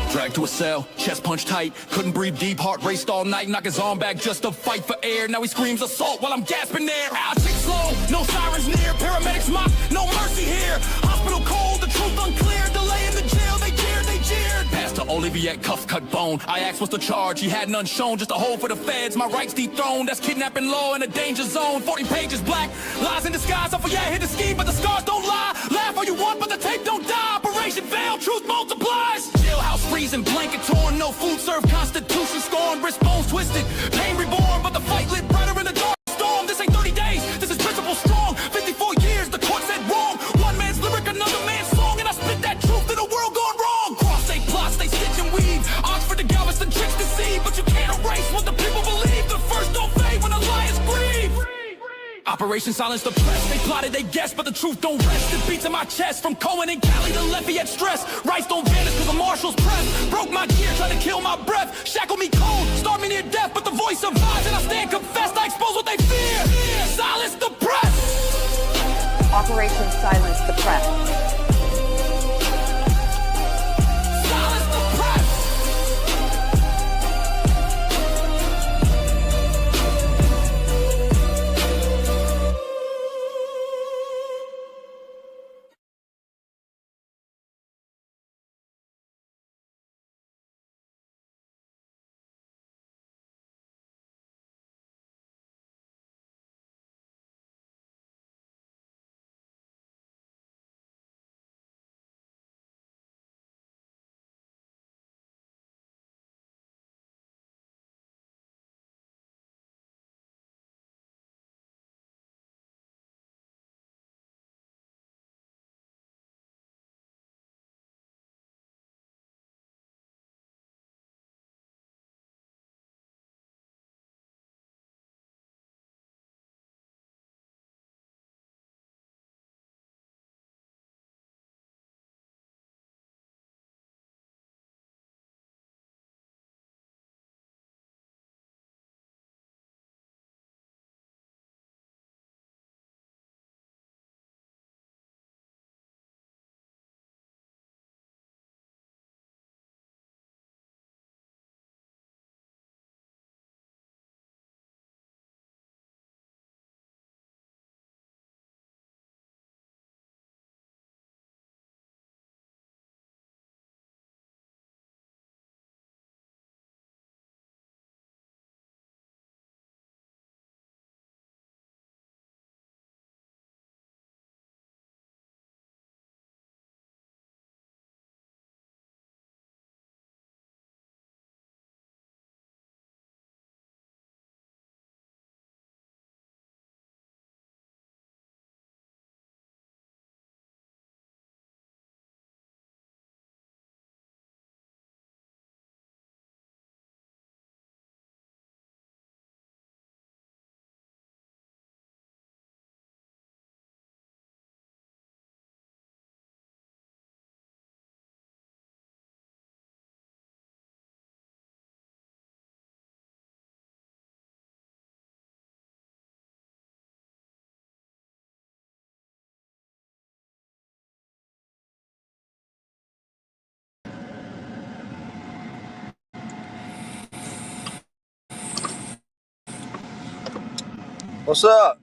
Dragged to a cell, chest punched tight. Couldn't breathe deep, heart raced all night. Knock his arm back just to fight for air. Now he screams assault while I'm gasping there. Out tick slow, no sirens near. Paramedics mock, no mercy here. Hospital cold, the truth unclear. Delay in the jail, they jeered. Pastor Olivier, cuff cut bone. I asked what's the charge, he had none shown. Just a hole for the feds, my rights dethroned. That's kidnapping law in a danger zone. 40 pages black, lies in disguise. I forget, hit the ski, but the scars don't lie. Laugh all you want, but the tape don't die. Operation failed, truth multiplies. Jailhouse freezing, blanket torn, no food served, constitution scorned, wrist bones twisted, pain reborn, but the fight lit brighter in the dark storm. This ain't 30 days, this is principle strong. 54 years, the court said wrong. One man's lyric, another man's song, and I spit that truth in a world gone wrong. Cross they plots, they stitch and weave. Oxford, the Galveston tricks deceive, but you can't erase what the people believe. The first don't fade when the lions grieve. Operation Silence the Press, they plotted, they guessed, but the truth don't rest. It beats in my chest from Cohen and Cali to Lafayette stress. Rights don't vanish cause the marshals press. Broke my gear, tried to kill my breath. Shackle me cold, start me near death, but the voice survives and I stand confessed. I expose what they fear. Silence the press. Operation Silence the Press. What's up?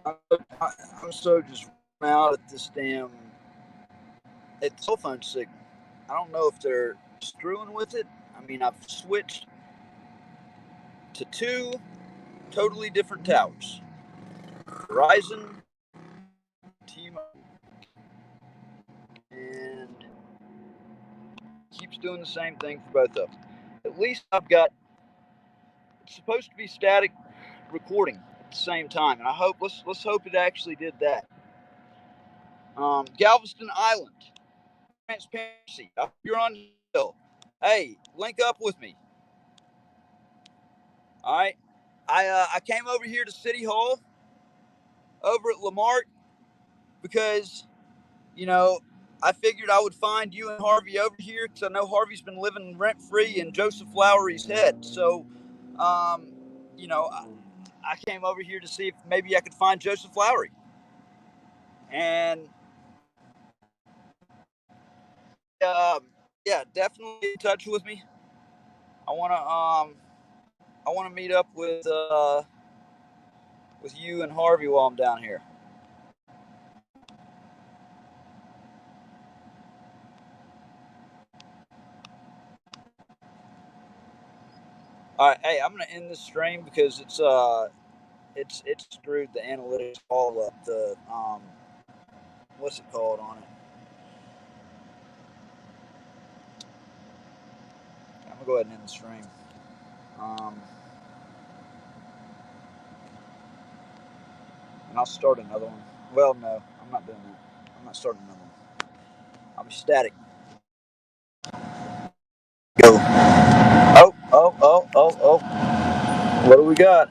I'm so just out at this damn cell phone signal. I don't know if they're screwing with it. I mean, I've switched to two totally different towers. Verizon, T-Mobile, and keeps doing the same thing for both of them. At least I've got, it's supposed to be static recording at the same time, and let's hope it actually did that. Galveston Island, transparency. I hope you're on hill. Hey, link up with me. All right. I came over here to City Hall over at Lamarck because, you know, I figured I would find you and Harvey over here because I know Harvey's been living rent free in Joseph Lowery's head. So, um, you know, I came over here to see if maybe I could find Joseph Lowery. And yeah, definitely get in touch with me. I wanna meet up with you and Harvey while I'm down here. All right, hey, I'm gonna end this stream because it's screwed the analytics all up. The what's it called on it? I'm gonna go ahead and end the stream. And I'll start another one. Well, no, I'm not doing that. I'm not starting another one. I'll be static. Go. Oh. What do we got?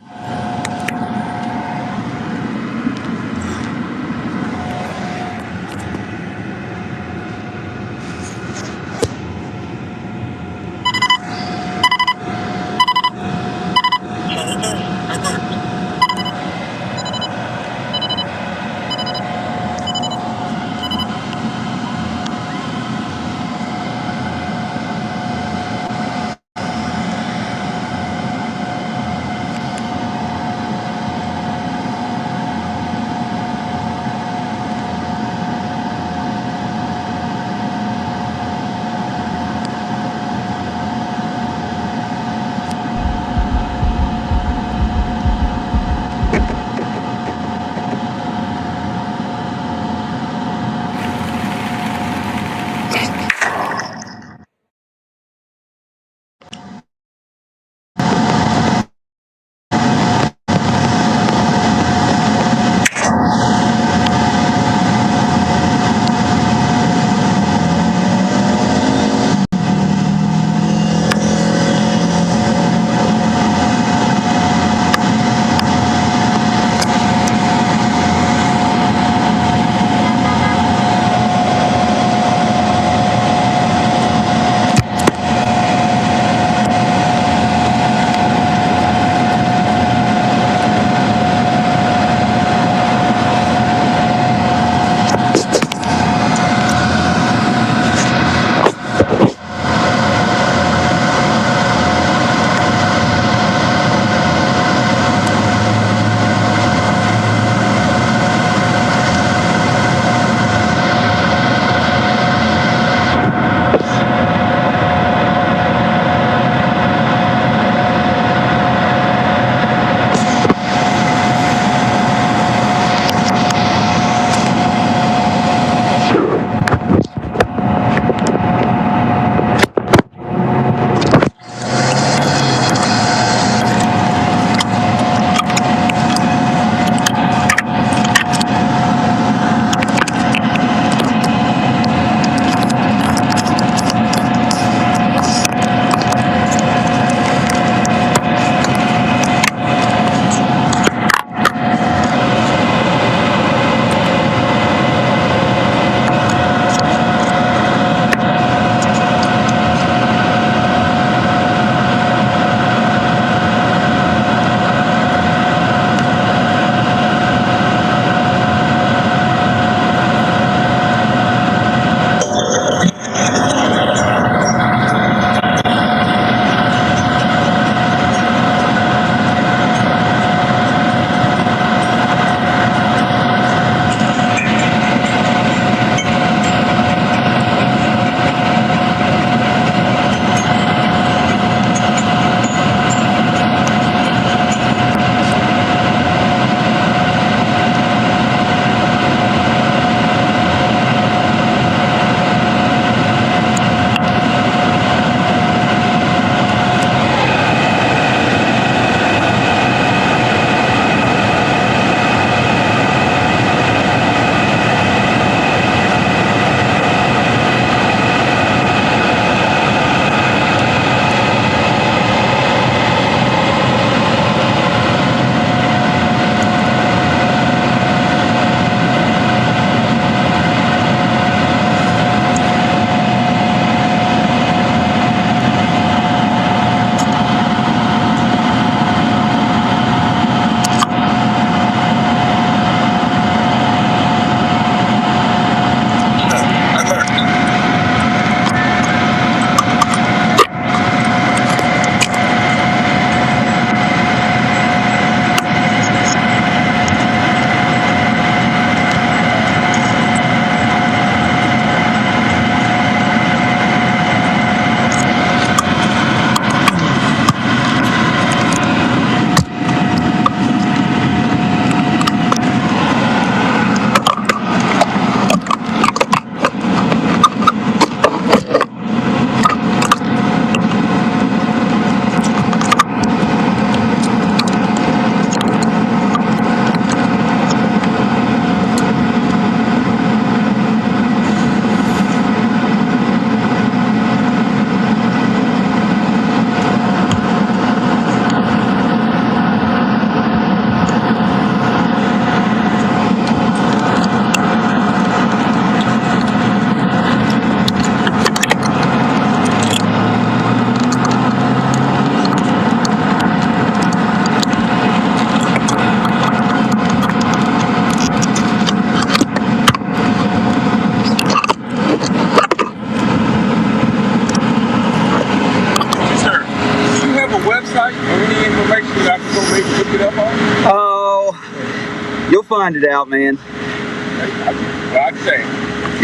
find it out, man. Well, I'd say.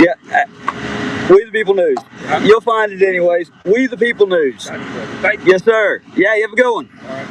Yeah. We the People News. You'll find it anyways. We the People News. Thank you. Yes, sir. Yeah, you have a good one. All right.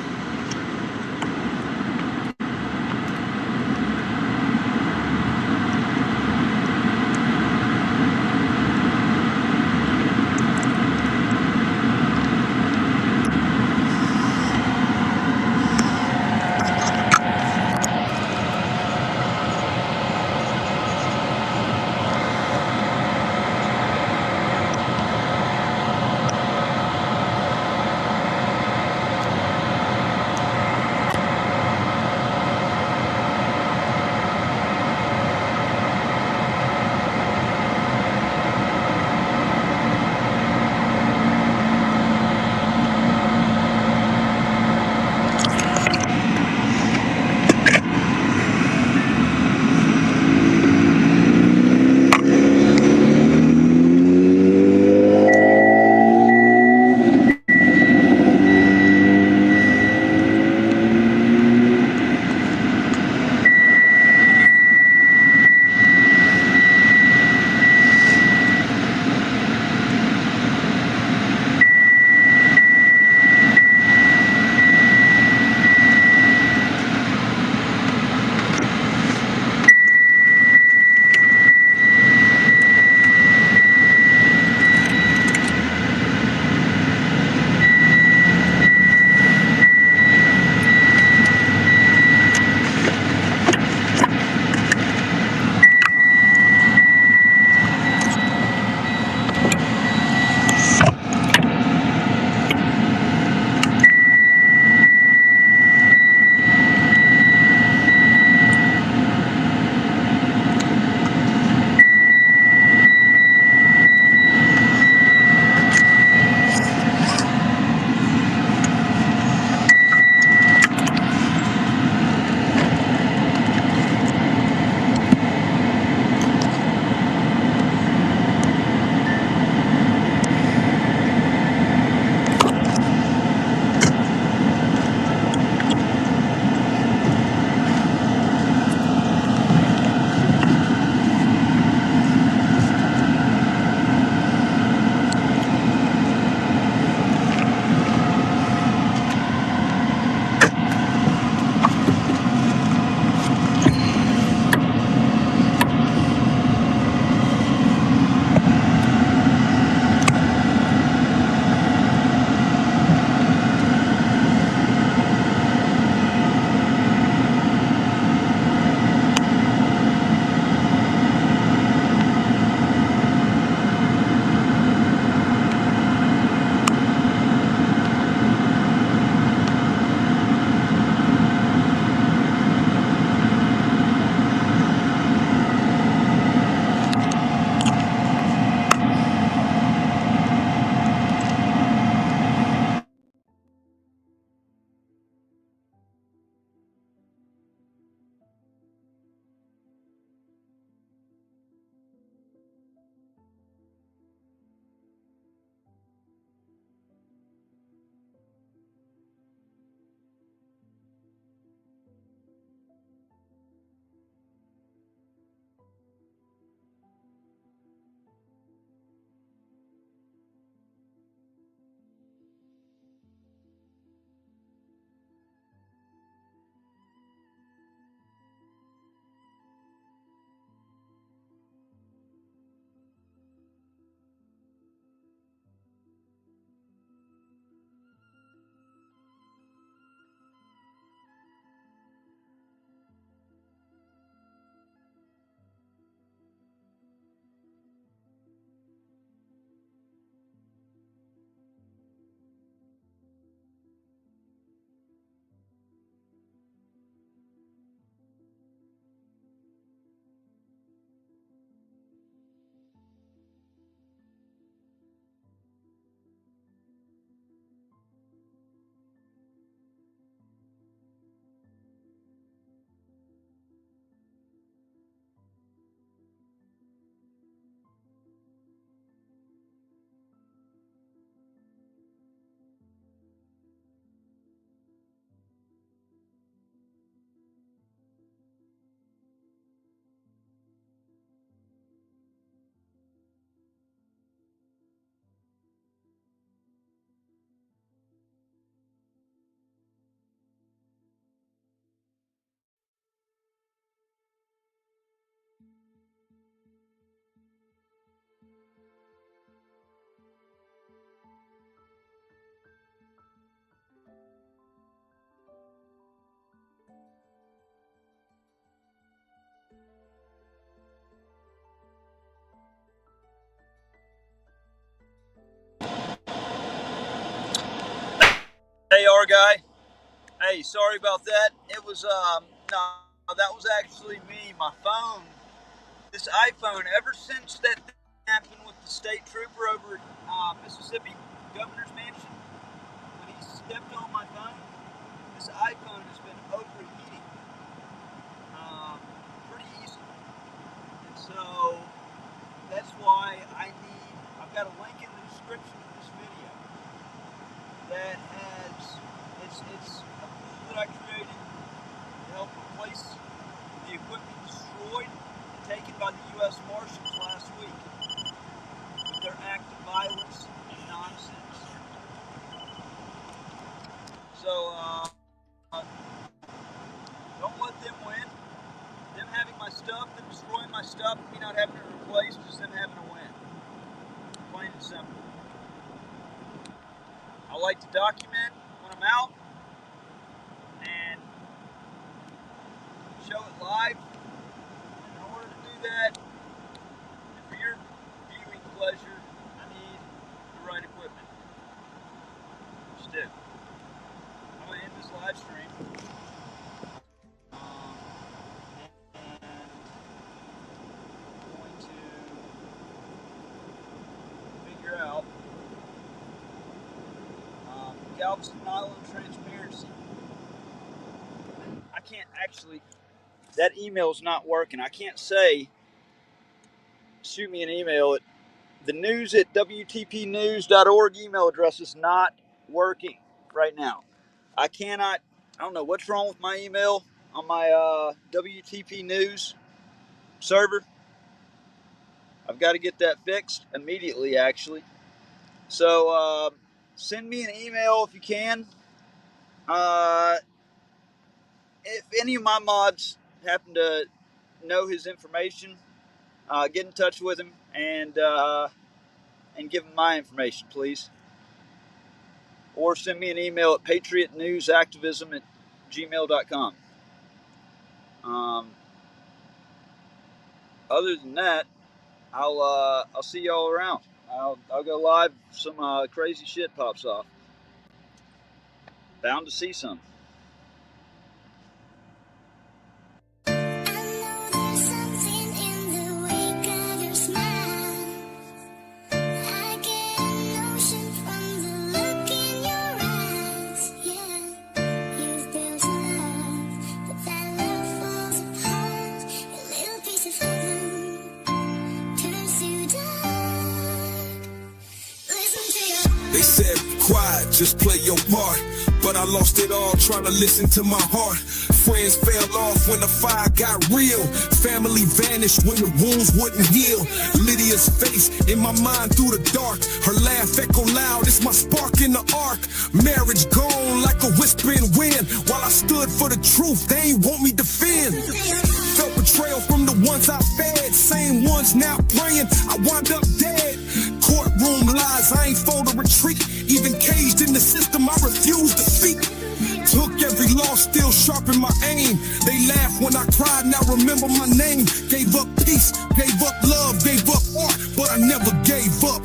Hey, our guy. Hey, sorry about that. It was no, that was actually me. My phone, this iPhone. Ever since that thing happened with the state trooper over at Mississippi Governor's Mansion, when he stepped on my phone, this iPhone has been overheating pretty easily, and so that's why I've got a link in the description of this video that has, it's a tool that I created to help replace the equipment destroyed and taken by the U.S. Marshals last week with their act of violence and nonsense. So, don't let them win. Them having my stuff, them destroying my stuff, me not having it replaced, just them having a win. Plain and simple. I like to document when I'm out and show it live. And in order to do that, and for your viewing pleasure, I need the right equipment. Just do. I'm going to end this live stream. And I'm going to figure out Galveston Island transparency. I can't actually, that email's not working. I can't say, shoot me an email at the news at WTPnews.org email address is not working right now. I don't know what's wrong with my email on my WTP News server. I've got to get that fixed immediately, actually. So send me an email if you can. If any of my mods happen to know his information, get in touch with him and give him my information, please. Or send me an email at patriotnewsactivism@gmail.com. Other than that, I'll see y'all around. I'll go live if some crazy shit pops off. Bound to see some. They said, quiet, just play your part. But I lost it all trying to listen to my heart. Friends fell off when the fire got real. Family vanished when the wounds wouldn't heal. Lydia's face in my mind through the dark. Her laugh echo loud, it's my spark in the arc. Marriage gone like a whispering wind. While I stood for the truth, they ain't want me defend. Felt betrayal from the ones I fed. Same ones now praying, I wound up dead. Courtroom lies, I ain't for the retreat. Even caged in the system, I refuse defeat. Took every loss, still sharpen my aim. They laugh when I cried, now remember my name. Gave up peace, gave up love, gave up art, but I never gave up.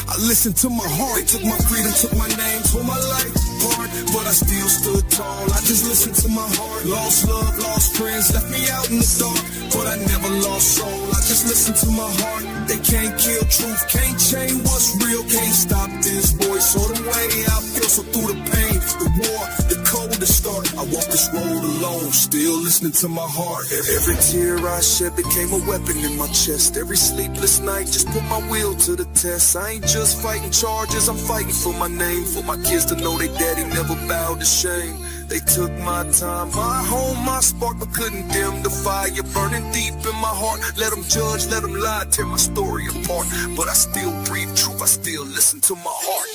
I listened to my heart. They took my freedom, took my name, tore my life apart, but I still stood tall. I just listened to my heart. Lost love, lost friends, left me out in the dark, but I never lost soul. I just listened to my heart. They can't kill truth, can't change what's real, can't stop this voice or the way I feel. So through the pain, the war, the cold, the start, I walk this road alone, still listening to my heart. Every tear I shed became a weapon in my chest. Every sleepless night just put my will to the test. I ain't just fighting charges, I'm fighting for my name, for my kids to know they daddy never bowed to shame. They took my time, my home, my spark, but couldn't dim the fire burning deep in my heart. Let them judge, let them lie, tear my story apart, but I still breathe truth, I still listen to my heart.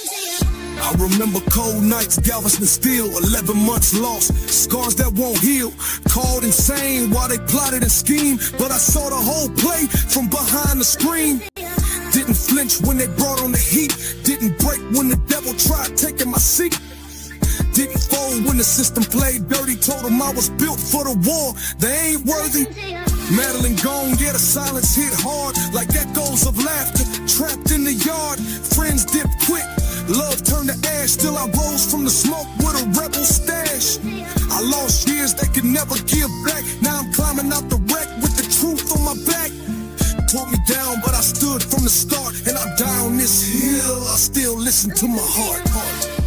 I remember cold nights, Galveston still, 11 months lost, scars that won't heal, called insane while they plotted and schemed, but I saw the whole play from behind the screen. Didn't flinch when they brought on the heat, didn't break when the devil tried taking my seat. Didn't fold when the system played dirty, told them I was built for the war, they ain't worthy. Madeline gone, yeah, the silence hit hard, like echoes of laughter, trapped in the yard. Friends dipped quick, Love turned to ash, still I rose from the smoke with a rebel stash. I lost years that could never give back. Now I'm climbing out the wreck with the truth on my back. Tore me down, but I stood from the start. And I die on this hill, I still listen to my heart.